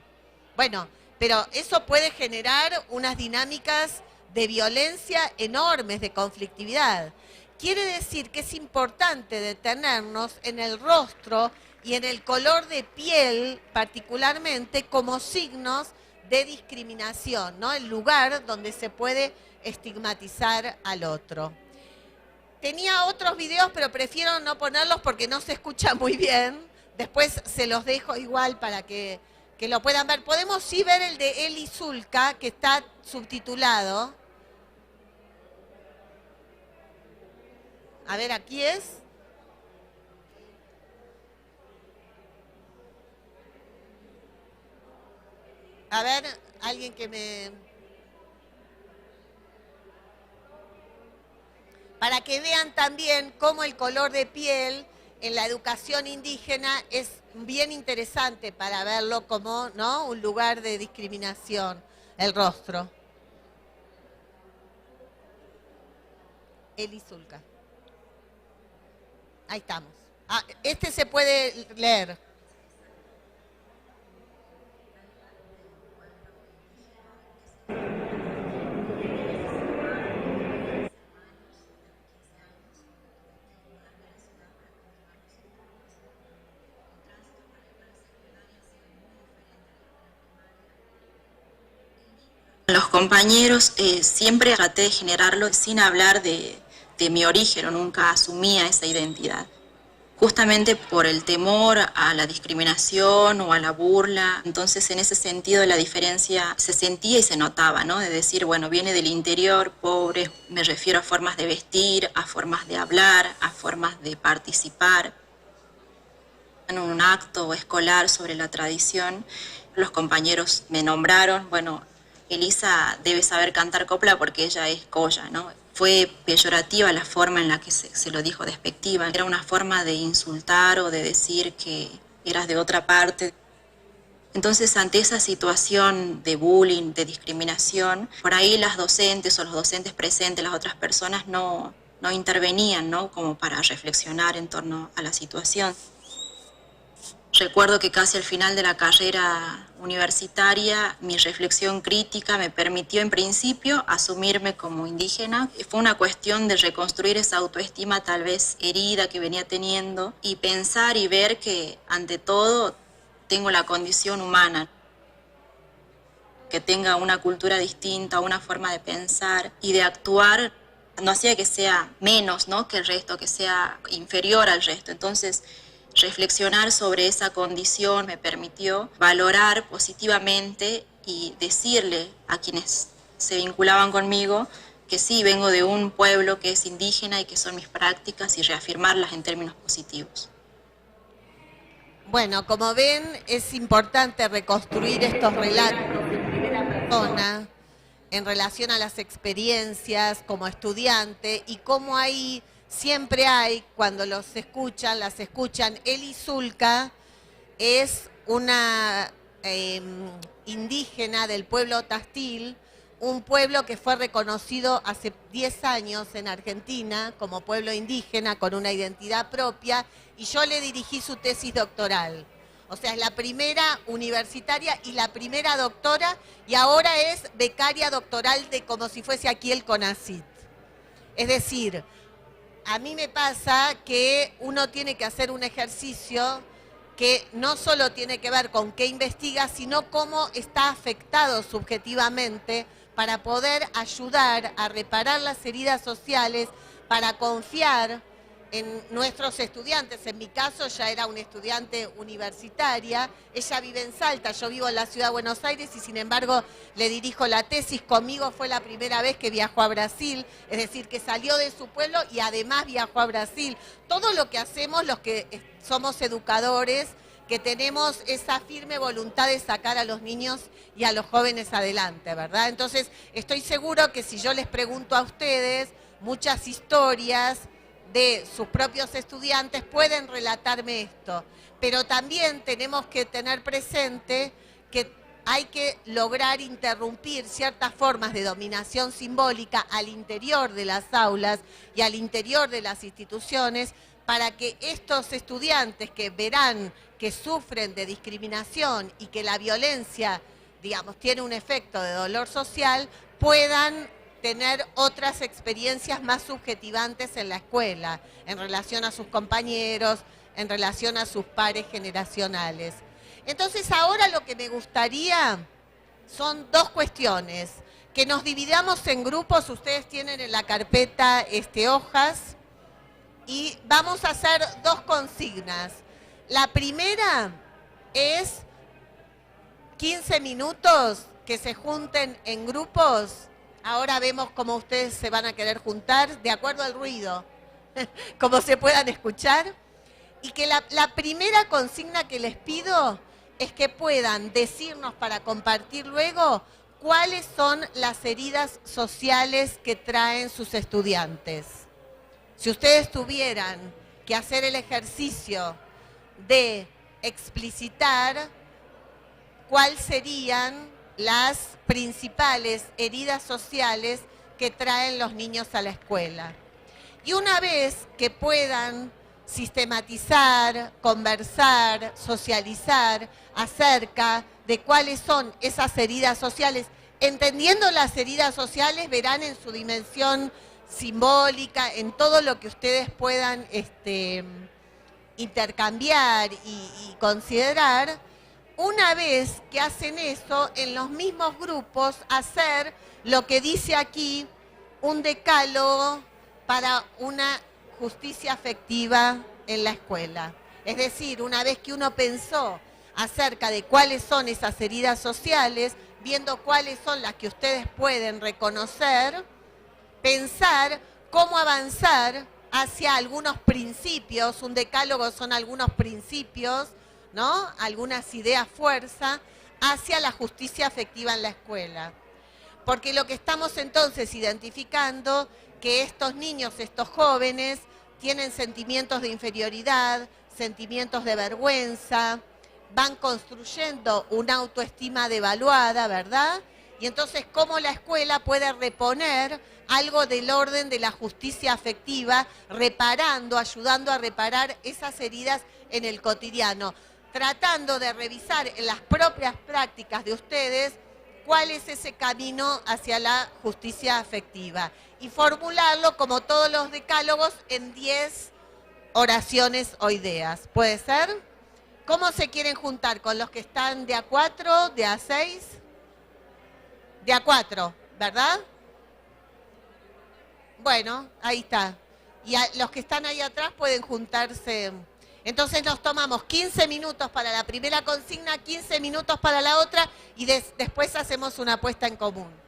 Bueno, pero eso puede generar unas dinámicas de violencia enormes, de conflictividad. Quiere decir que es importante detenernos en el rostro y en el color de piel, particularmente, como signos de discriminación, ¿no? El lugar donde se puede estigmatizar al otro. Tenía otros videos, pero prefiero no ponerlos porque no se escucha muy bien. Después se los dejo igual para que lo puedan ver. Podemos sí ver el de Eli Zulka, que está subtitulado. A ver, aquí es. A ver, alguien que me... Para que vean también cómo el color de piel en la educación indígena es bien interesante para verlo como, ¿no?, un lugar de discriminación, el rostro. Eli Zulka. Ahí estamos. Ah, este se puede leer. Los compañeros siempre traté de generarlo sin hablar de mi origen, o nunca asumía esa identidad. Justamente por el temor a la discriminación o a la burla. Entonces, en ese sentido, la diferencia se sentía y se notaba, ¿no? De decir, bueno, viene del interior, pobre, me refiero a formas de vestir, a formas de hablar, a formas de participar. En un acto escolar sobre la tradición, los compañeros me nombraron, bueno, Elisa debe saber cantar copla porque ella es colla, ¿no? Fue peyorativa la forma en la que se lo dijo, despectiva. Era una forma de insultar o de decir que eras de otra parte. Entonces, ante esa situación de bullying, de discriminación, por ahí las docentes o los docentes presentes, las otras personas no intervenían, ¿no?, como para reflexionar en torno a la situación. Recuerdo que casi al final de la carrera universitaria, mi reflexión crítica me permitió en principio asumirme como indígena. Fue una cuestión de reconstruir esa autoestima tal vez herida que venía teniendo y pensar y ver que ante todo tengo la condición humana, que tenga una cultura distinta, una forma de pensar y de actuar. No hacía que sea menos, ¿no?, que el resto, que sea inferior al resto. Entonces, reflexionar sobre esa condición me permitió valorar positivamente y decirle a quienes se vinculaban conmigo que sí, vengo de un pueblo que es indígena y que son mis prácticas y reafirmarlas en términos positivos. Bueno, como ven, es importante reconstruir estos relatos en primera persona en relación a las experiencias como estudiante y cómo ahí siempre hay, cuando los escuchan, las escuchan. Eli Zulka es una indígena del pueblo Tastil, un pueblo que fue reconocido hace 10 años en Argentina como pueblo indígena con una identidad propia, y yo le dirigí su tesis doctoral. O sea, es la primera universitaria y la primera doctora, y ahora es becaria doctoral de como si fuese aquí el CONACYT. Es decir, a mí me pasa que uno tiene que hacer un ejercicio que no solo tiene que ver con qué investiga, sino cómo está afectado subjetivamente para poder ayudar a reparar las heridas sociales, para confiar en nuestros estudiantes. En mi caso ya era una estudiante universitaria, ella vive en Salta, yo vivo en la ciudad de Buenos Aires y sin embargo le dirijo la tesis. Conmigo fue la primera vez que viajó a Brasil, es decir, que salió de su pueblo y además viajó a Brasil. Todo lo que hacemos los que somos educadores, que tenemos esa firme voluntad de sacar a los niños y a los jóvenes adelante, ¿verdad? Entonces, estoy seguro que si yo les pregunto a ustedes, muchas historias de sus propios estudiantes pueden relatarme esto, pero también tenemos que tener presente que hay que lograr interrumpir ciertas formas de dominación simbólica al interior de las aulas y al interior de las instituciones para que estos estudiantes que verán que sufren de discriminación y que la violencia, digamos, tiene un efecto de dolor social, puedan tener otras experiencias más subjetivantes en la escuela, en relación a sus compañeros, en relación a sus pares generacionales. Entonces ahora lo que me gustaría son dos cuestiones, que nos dividamos en grupos, ustedes tienen en la carpeta hojas, y vamos a hacer dos consignas. La primera es 15 minutos que se junten en grupos. Ahora vemos cómo ustedes se van a querer juntar, de acuerdo al ruido, como se puedan escuchar. Y que la primera consigna que les pido es que puedan decirnos para compartir luego cuáles son las heridas sociales que traen sus estudiantes. Si ustedes tuvieran que hacer el ejercicio de explicitar cuáles serían las principales heridas sociales que traen los niños a la escuela. Y una vez que puedan sistematizar, conversar, socializar acerca de cuáles son esas heridas sociales, entendiendo las heridas sociales, verán en su dimensión simbólica, en todo lo que ustedes puedan intercambiar y considerar. Una vez que hacen eso, en los mismos grupos, hacer lo que dice aquí un decálogo para una justicia afectiva en la escuela. Es decir, una vez que uno pensó acerca de cuáles son esas heridas sociales, viendo cuáles son las que ustedes pueden reconocer, pensar cómo avanzar hacia algunos principios. Un decálogo son algunos principios, ¿no? Algunas ideas fuerza hacia la justicia afectiva en la escuela. Porque lo que estamos entonces identificando, que estos niños, estos jóvenes, tienen sentimientos de inferioridad, sentimientos de vergüenza, van construyendo una autoestima devaluada, ¿verdad? Y entonces, ¿cómo la escuela puede reponer algo del orden de la justicia afectiva, reparando, ayudando a reparar esas heridas en el cotidiano? Tratando de revisar en las propias prácticas de ustedes cuál es ese camino hacia la justicia afectiva y formularlo, como todos los decálogos, en 10 oraciones o ideas. ¿Puede ser? ¿Cómo se quieren juntar? ¿Con los que están de A4, de A6? De A4, ¿verdad? Bueno, ahí está. Y los que están ahí atrás pueden juntarse. Entonces nos tomamos 15 minutos para la primera consigna, 15 minutos para la otra y después hacemos una apuesta en común.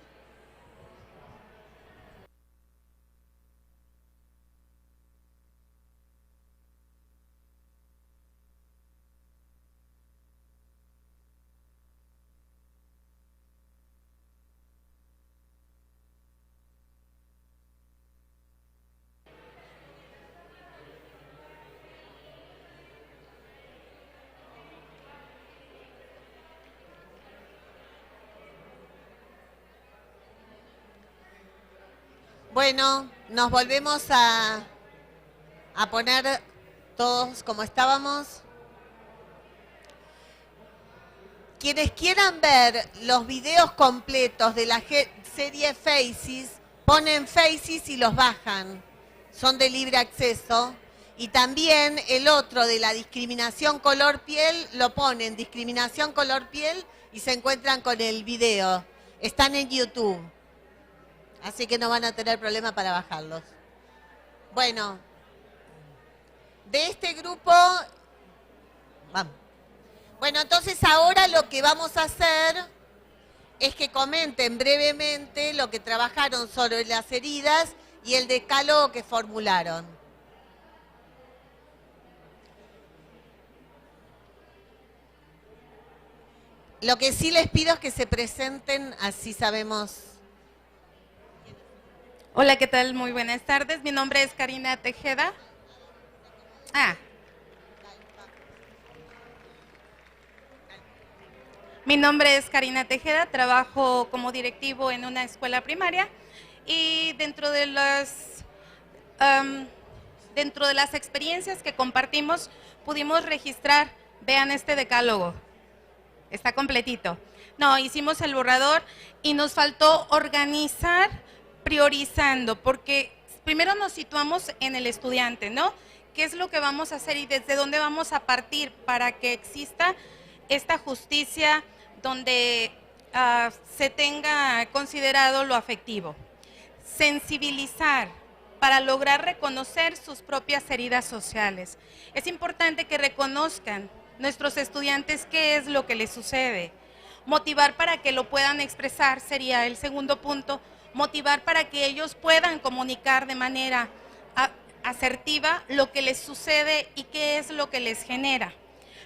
Bueno, nos volvemos a poner todos como estábamos. Quienes quieran ver los videos completos de la serie Faces, ponen Faces y los bajan. Son de libre acceso. Y también el otro de la discriminación color piel, lo ponen discriminación color piel y se encuentran con el video. Están en YouTube. Así que no van a tener problema para bajarlos. Bueno, de este grupo, vamos. Bueno, entonces ahora lo que vamos a hacer es que comenten brevemente lo que trabajaron sobre las heridas y el decálogo que formularon. Lo que sí les pido es que se presenten, así sabemos. Hola, ¿qué tal? Muy buenas tardes. Mi nombre es Karina Tejeda. Mi nombre es Karina Tejeda, trabajo como directivo en una escuela primaria y dentro de las experiencias que compartimos pudimos registrar, vean este decálogo. Está completito. No, hicimos el borrador y nos faltó organizar priorizando, porque primero nos situamos en el estudiante, ¿no? ¿Qué es lo que vamos a hacer y desde dónde vamos a partir para que exista esta justicia donde se tenga considerado lo afectivo? Sensibilizar para lograr reconocer sus propias heridas sociales. Es importante que reconozcan nuestros estudiantes qué es lo que les sucede. Motivar para que lo puedan expresar sería el segundo punto. Motivar para que ellos puedan comunicar de manera asertiva lo que les sucede y qué es lo que les genera.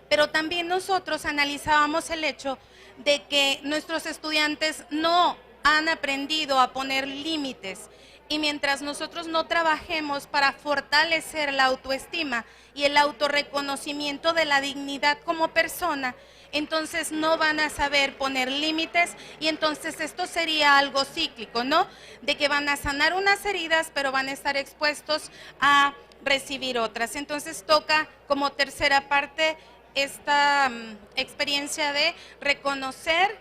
Pero también nosotros analizábamos el hecho de que nuestros estudiantes no han aprendido a poner límites. Y mientras nosotros no trabajemos para fortalecer la autoestima y el autorreconocimiento de la dignidad como persona, entonces no van a saber poner límites y entonces esto sería algo cíclico, ¿no? De que van a sanar unas heridas, pero van a estar expuestos a recibir otras. Entonces toca como tercera parte esta experiencia de reconocer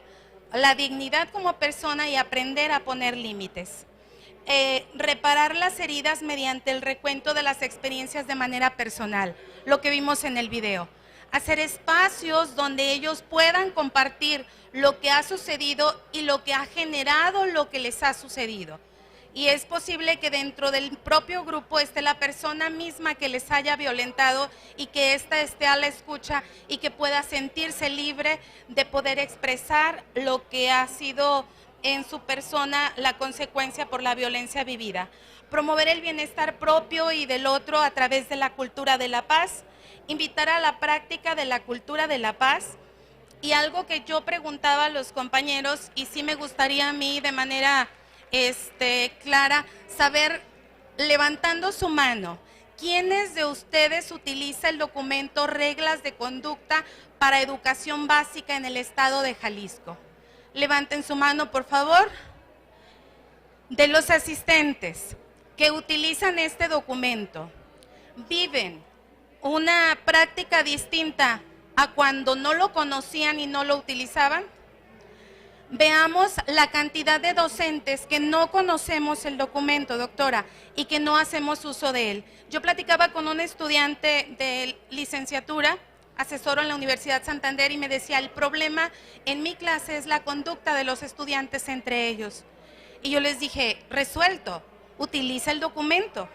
la dignidad como persona y aprender a poner límites. Reparar las heridas mediante el recuento de las experiencias de manera personal, lo que vimos en el video. Hacer espacios donde ellos puedan compartir lo que ha sucedido y lo que ha generado lo que les ha sucedido. Y es posible que dentro del propio grupo esté la persona misma que les haya violentado y que ésta esté a la escucha y que pueda sentirse libre de poder expresar lo que ha sido en su persona la consecuencia por la violencia vivida. Promover el bienestar propio y del otro a través de la cultura de la paz. Invitar a la práctica de la cultura de la paz. Y algo que yo preguntaba a los compañeros, y sí me gustaría a mí de manera clara, saber, levantando su mano, ¿quiénes de ustedes utiliza el documento Reglas de Conducta para Educación Básica en el Estado de Jalisco? Levanten su mano, por favor. De los asistentes que utilizan este documento, ¿viven una práctica distinta a cuando no lo conocían y no lo utilizaban? Veamos la cantidad de docentes que no conocemos el documento, doctora, y que no hacemos uso de él. Yo platicaba con un estudiante de licenciatura, asesoro en la Universidad Santander, y me decía, el problema en mi clase es la conducta de los estudiantes entre ellos. Y yo les dije, resuelto, utiliza el documento.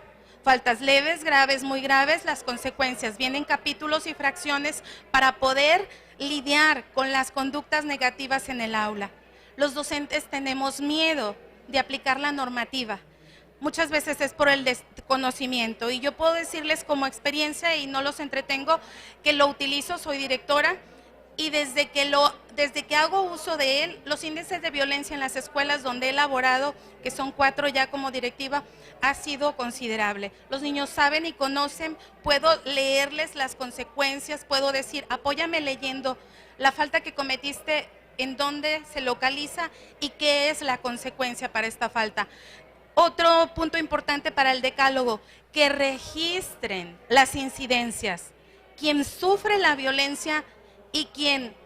Faltas leves, graves, muy graves, las consecuencias. Vienen capítulos y fracciones para poder lidiar con las conductas negativas en el aula. Los docentes tenemos miedo de aplicar la normativa. Muchas veces es por el desconocimiento y yo puedo decirles como experiencia, y no los entretengo, que lo utilizo, soy directora, y desde que hago uso de él, los índices de violencia en las escuelas donde he elaborado, que son 4 ya como directiva, ha sido considerable. Los niños saben y conocen, puedo leerles las consecuencias, puedo decir, apóyame leyendo la falta que cometiste, en dónde se localiza y qué es la consecuencia para esta falta. Otro punto importante para el decálogo, que registren las incidencias, quién sufre la violencia y quién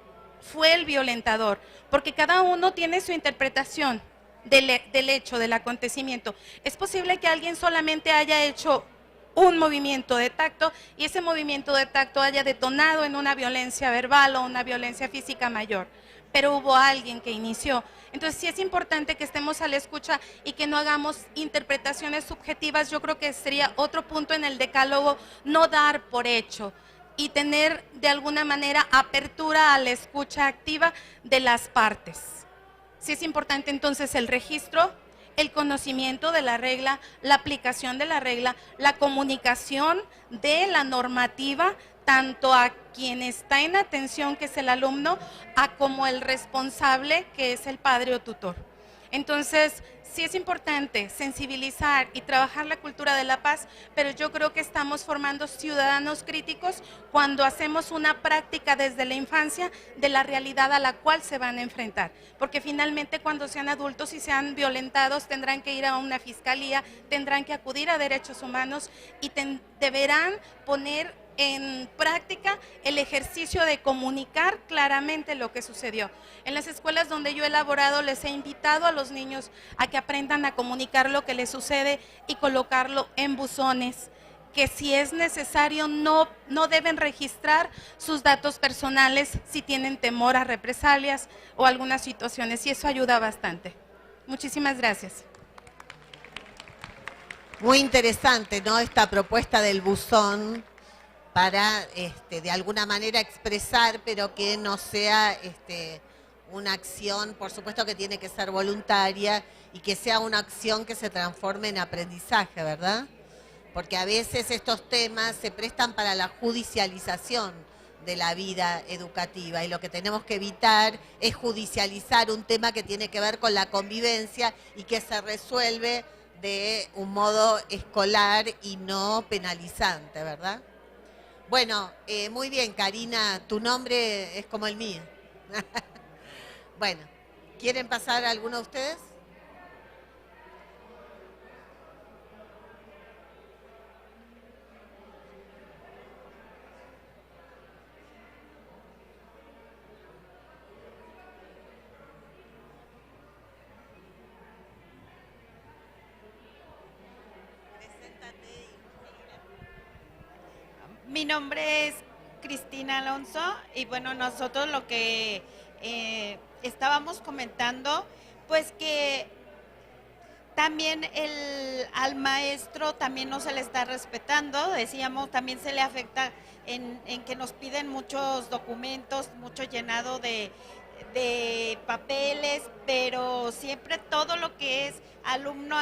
fue el violentador, porque cada uno tiene su interpretación del hecho, del acontecimiento. Es posible que alguien solamente haya hecho un movimiento de tacto y ese movimiento de tacto haya detonado en una violencia verbal o una violencia física mayor. pero hubo alguien que inició. Entonces sí es importante que estemos a la escucha y que no hagamos interpretaciones subjetivas. Yo creo que sería otro punto en el decálogo, no dar por hecho y tener de alguna manera apertura a la escucha activa de las partes. Sí es importante entonces el registro, el conocimiento de la regla, la aplicación de la regla, la comunicación de la normativa, tanto a quien está en atención, que es el alumno, a como el responsable, que es el padre o tutor. Entonces, sí es importante sensibilizar y trabajar la cultura de la paz, pero yo creo que estamos formando ciudadanos críticos cuando hacemos una práctica desde la infancia de la realidad a la cual se van a enfrentar. Porque finalmente cuando sean adultos y sean violentados tendrán que ir a una fiscalía, tendrán que acudir a derechos humanos y deberán poner en práctica el ejercicio de comunicar claramente lo que sucedió. En las escuelas donde yo he elaborado les he invitado a los niños a que aprendan a comunicar lo que les sucede y colocarlo en buzones, que si es necesario no deben registrar sus datos personales si tienen temor a represalias o algunas situaciones, y eso ayuda bastante. Muchísimas gracias. Muy interesante, ¿no? Esta propuesta del buzón para de alguna manera expresar, pero que no sea una acción, por supuesto que tiene que ser voluntaria y que sea una acción que se transforme en aprendizaje, ¿verdad? Porque a veces estos temas se prestan para la judicialización de la vida educativa y lo que tenemos que evitar es judicializar un tema que tiene que ver con la convivencia y que se resuelve de un modo escolar y no penalizante, ¿verdad? Bueno, muy bien, Karina, tu nombre es como el mío. Bueno, ¿quieren pasar alguno de ustedes? Mi nombre es Cristina Alonso y bueno, nosotros lo que estábamos comentando, pues que también al maestro también no se le está respetando, decíamos, también se le afecta en que nos piden muchos documentos, mucho llenado de papeles, pero siempre todo lo que es alumno,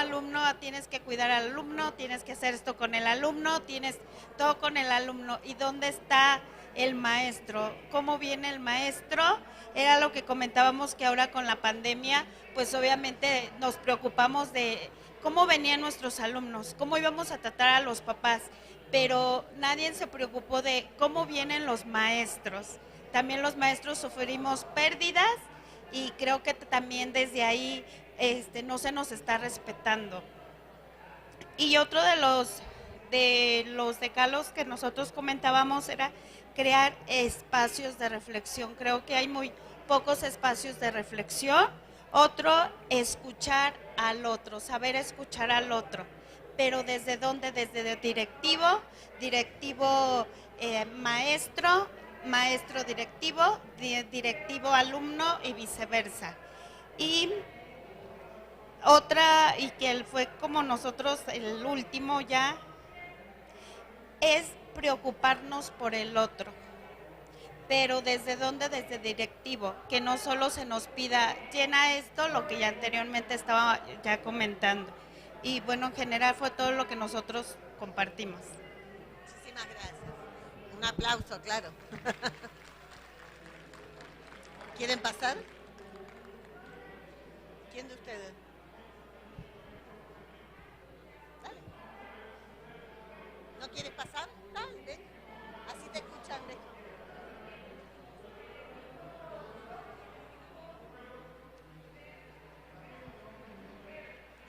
tienes que cuidar al alumno, tienes que hacer esto con el alumno, tienes todo con el alumno. ¿Y dónde está el maestro? ¿Cómo viene el maestro? Era lo que comentábamos, que ahora con la pandemia, pues obviamente nos preocupamos de cómo venían nuestros alumnos, cómo íbamos a tratar a los papás, pero nadie se preocupó de cómo vienen los maestros. También los maestros sufrimos pérdidas y creo que también desde ahí no se nos está respetando. Y otro de los decálogos que nosotros comentábamos era crear espacios de reflexión. Creo que hay muy pocos espacios de reflexión. Otro, escuchar al otro, saber escuchar al otro. Pero ¿desde dónde? Desde el directivo maestro, maestro directivo, directivo alumno y viceversa. Y otra, y que fue como nosotros el último ya, es preocuparnos por el otro. Pero ¿desde dónde? Desde directivo, que no solo se nos pida, llena esto, lo que ya anteriormente estaba ya comentando. Y bueno, en general fue todo lo que nosotros compartimos. Muchísimas gracias. Un aplauso, claro. ¿Quieren pasar? ¿Quién de ustedes? Dale. ¿No quieres pasar? Dale. Así te escuchan.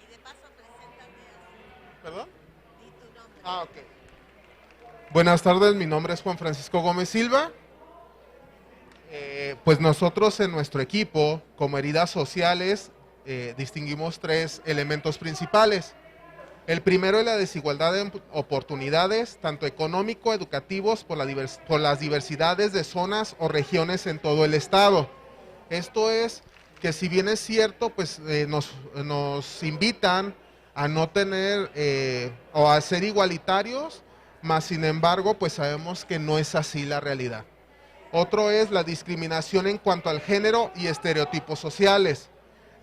Y de paso, preséntate así. ¿Perdón? Di tu nombre. Ah, ok. Buenas tardes, mi nombre es Juan Francisco Gómez Silva. Pues nosotros en nuestro equipo, como heridas sociales, distinguimos tres elementos principales. El primero es la desigualdad de oportunidades, tanto económico, educativos, por las diversidades de zonas o regiones en todo el estado. Esto es que si bien es cierto, pues nos invitan a no tener o a ser igualitarios, mas sin embargo, pues sabemos que no es así la realidad. Otro es la discriminación en cuanto al género y estereotipos sociales.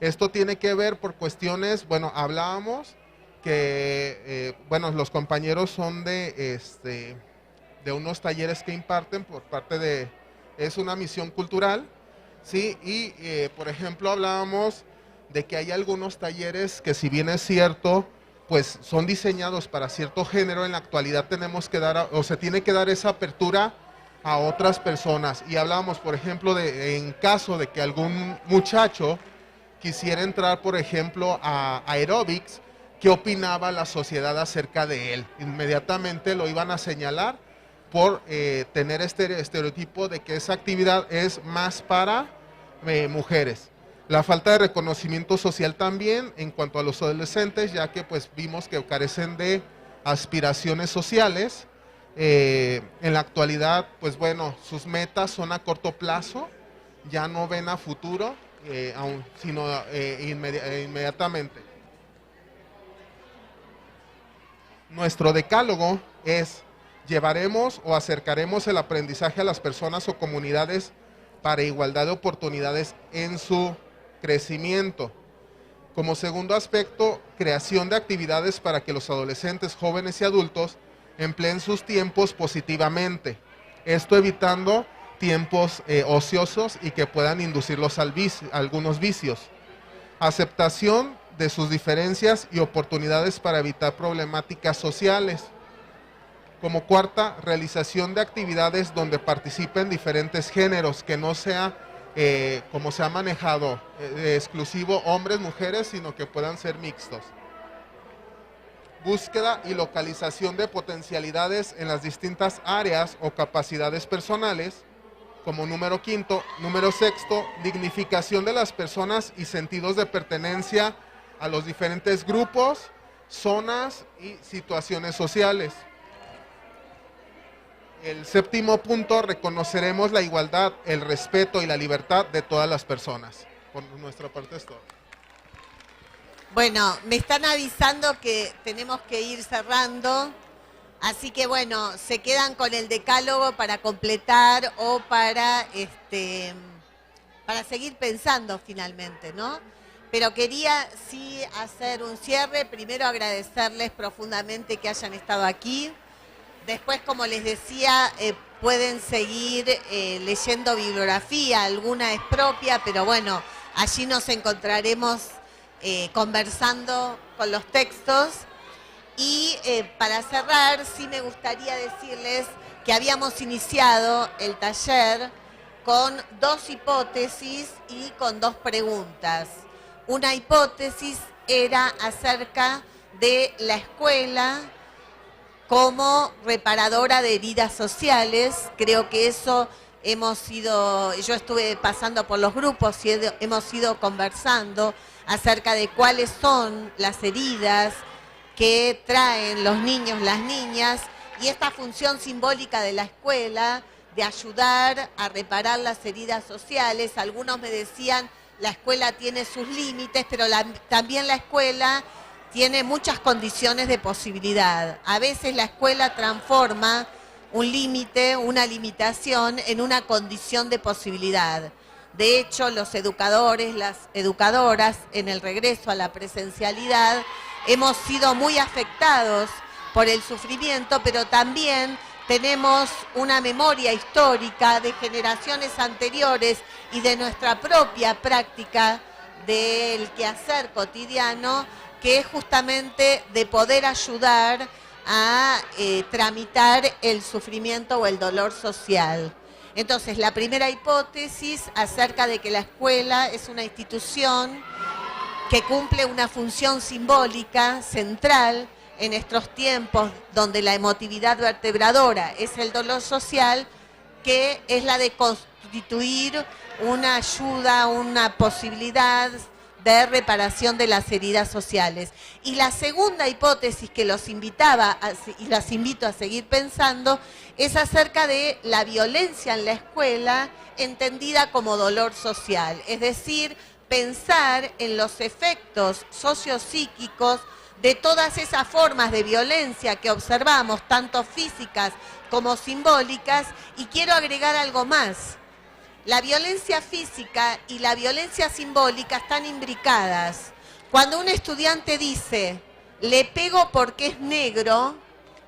Esto tiene que ver por cuestiones, bueno, hablábamos que, bueno, los compañeros son de unos talleres que imparten por parte de, es una misión cultural, ¿sí? Y, por ejemplo, hablábamos de que hay algunos talleres que, si bien es cierto, pues son diseñados para cierto género, en la actualidad tenemos que dar, o se tiene que dar esa apertura a otras personas. Y hablábamos, por ejemplo, de en caso de que algún muchacho quisiera entrar, por ejemplo, a aeróbics, ¿qué opinaba la sociedad acerca de él? Inmediatamente lo iban a señalar por tener este estereotipo de que esa actividad es más para mujeres. La falta de reconocimiento social también en cuanto a los adolescentes, ya que pues vimos que carecen de aspiraciones sociales. En la actualidad, pues bueno, sus metas son a corto plazo, ya no ven a futuro, sino inmediatamente. Nuestro decálogo es: llevaremos o acercaremos el aprendizaje a las personas o comunidades para igualdad de oportunidades en su crecimiento. Como segundo aspecto, creación de actividades para que los adolescentes, jóvenes y adultos empleen sus tiempos positivamente. Esto evitando tiempos ociosos y que puedan inducirlos a algunos vicios. Aceptación de sus diferencias y oportunidades para evitar problemáticas sociales. Como cuarta, realización de actividades donde participen diferentes géneros, que no sea como se ha manejado, exclusivo hombres, mujeres, sino que puedan ser mixtos. Búsqueda y localización de potencialidades en las distintas áreas o capacidades personales, como número quinto. Número sexto, dignificación de las personas y sentidos de pertenencia a los diferentes grupos, zonas y situaciones sociales. El séptimo punto, reconoceremos la igualdad, el respeto y la libertad de todas las personas. Por nuestra parte es todo. Bueno, me están avisando que tenemos que ir cerrando, así que bueno, se quedan con el decálogo para completar o para seguir pensando finalmente, ¿no? Pero quería sí hacer un cierre, primero agradecerles profundamente que hayan estado aquí. Después, como les decía, pueden seguir leyendo bibliografía, alguna es propia, pero bueno, allí nos encontraremos conversando con los textos. Y para cerrar, sí me gustaría decirles que habíamos iniciado el taller con 2 hipótesis y con 2 preguntas. Una hipótesis era acerca de la escuela como reparadora de heridas sociales. Creo que eso yo estuve pasando por los grupos y hemos ido conversando acerca de cuáles son las heridas que traen los niños, las niñas, y esta función simbólica de la escuela de ayudar a reparar las heridas sociales. Algunos me decían, la escuela tiene sus límites, pero también la escuela tiene muchas condiciones de posibilidad. A veces la escuela transforma un límite, una limitación, en una condición de posibilidad. De hecho, los educadores, las educadoras, en el regreso a la presencialidad, hemos sido muy afectados por el sufrimiento, pero también tenemos una memoria histórica de generaciones anteriores y de nuestra propia práctica del quehacer cotidiano, que es justamente de poder ayudar a tramitar el sufrimiento o el dolor social. Entonces, la primera hipótesis acerca de que la escuela es una institución que cumple una función simbólica central en estos tiempos donde la emotividad vertebradora es el dolor social, que es la de constituir una ayuda, una posibilidad de reparación de las heridas sociales. Y la segunda hipótesis que los invitaba y las invito a seguir pensando es acerca de la violencia en la escuela entendida como dolor social, es decir, pensar en los efectos sociopsíquicos de todas esas formas de violencia que observamos, tanto físicas como simbólicas, y quiero agregar algo más. La violencia física y la violencia simbólica están imbricadas. Cuando un estudiante dice, le pego porque es negro,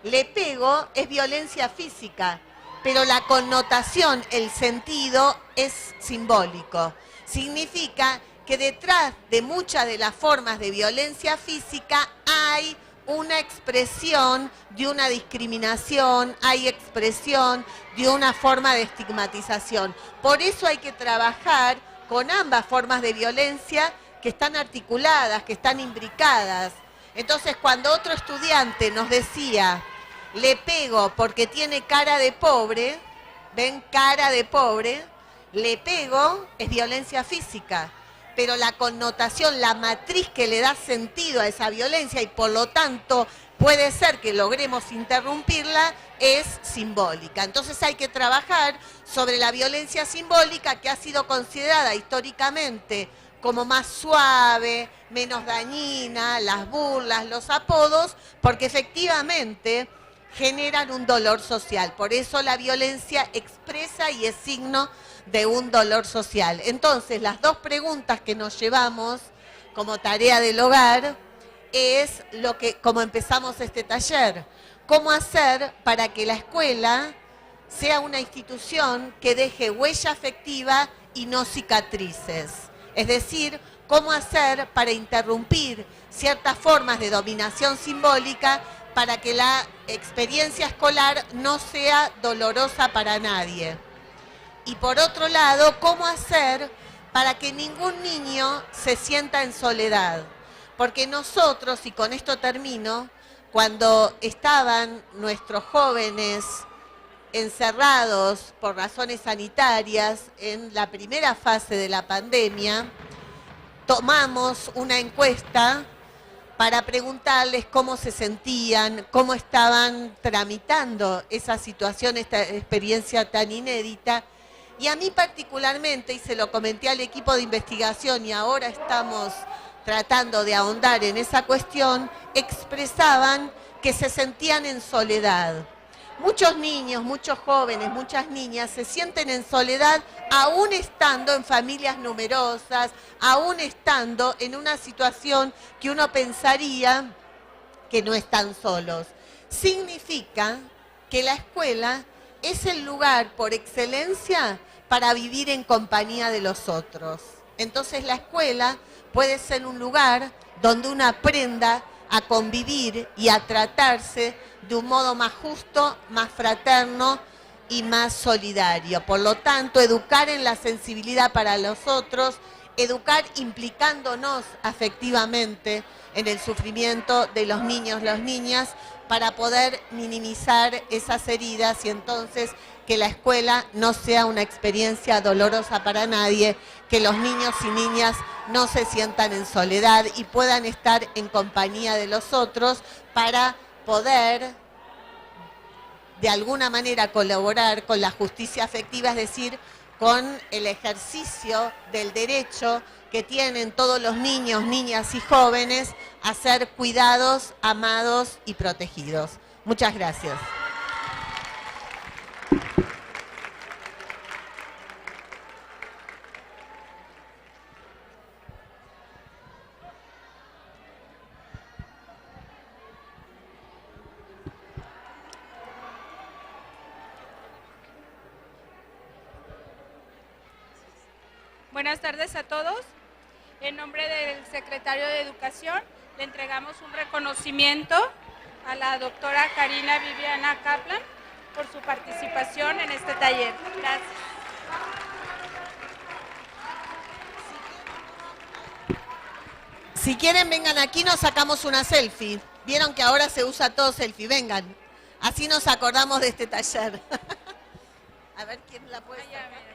le pego es violencia física, pero la connotación, el sentido es simbólico. Significa que detrás de muchas de las formas de violencia física hay una expresión de una discriminación, hay expresión de una forma de estigmatización. Por eso hay que trabajar con ambas formas de violencia que están articuladas, que están imbricadas. Entonces, cuando otro estudiante nos decía, le pego porque tiene cara de pobre, ven, cara de pobre, le pego es violencia física, pero la connotación, la matriz que le da sentido a esa violencia y por lo tanto puede ser que logremos interrumpirla, es simbólica. Entonces hay que trabajar sobre la violencia simbólica que ha sido considerada históricamente como más suave, menos dañina, las burlas, los apodos, porque efectivamente generan un dolor social. Por eso la violencia expresa y es signo de un dolor social. Entonces, las dos preguntas que nos llevamos como tarea del hogar es como empezamos este taller. ¿Cómo hacer para que la escuela sea una institución que deje huella afectiva y no cicatrices? Es decir, ¿cómo hacer para interrumpir ciertas formas de dominación simbólica para que la experiencia escolar no sea dolorosa para nadie? Y por otro lado, ¿cómo hacer para que ningún niño se sienta en soledad? Porque nosotros, y con esto termino, cuando estaban nuestros jóvenes encerrados por razones sanitarias en la primera fase de la pandemia, tomamos una encuesta para preguntarles cómo se sentían, cómo estaban tramitando esa situación, esta experiencia tan inédita. Y a mí particularmente, y se lo comenté al equipo de investigación y ahora estamos tratando de ahondar en esa cuestión, expresaban que se sentían en soledad. Muchos niños, muchos jóvenes, muchas niñas se sienten en soledad aún estando en familias numerosas, aún estando en una situación que uno pensaría que no están solos. Significa que la escuela es el lugar por excelencia para vivir en compañía de los otros. Entonces la escuela puede ser un lugar donde uno aprenda a convivir y a tratarse de un modo más justo, más fraterno y más solidario. Por lo tanto, educar en la sensibilidad para los otros, educar implicándonos afectivamente en el sufrimiento de los niños, las niñas, para poder minimizar esas heridas y entonces que la escuela no sea una experiencia dolorosa para nadie, que los niños y niñas no se sientan en soledad y puedan estar en compañía de los otros para poder de alguna manera colaborar con la justicia afectiva, es decir, con el ejercicio del derecho que tienen todos los niños, niñas y jóvenes a ser cuidados, amados y protegidos. Muchas gracias. Buenas tardes a todos. En nombre del secretario de Educación, le entregamos un reconocimiento a la doctora Karina Viviana Kaplan por su participación en este taller. Gracias. Si quieren, vengan aquí, nos sacamos una selfie. Vieron que ahora se usa todo selfie. Vengan. Así nos acordamos de este taller. A ver quién la puede sacar.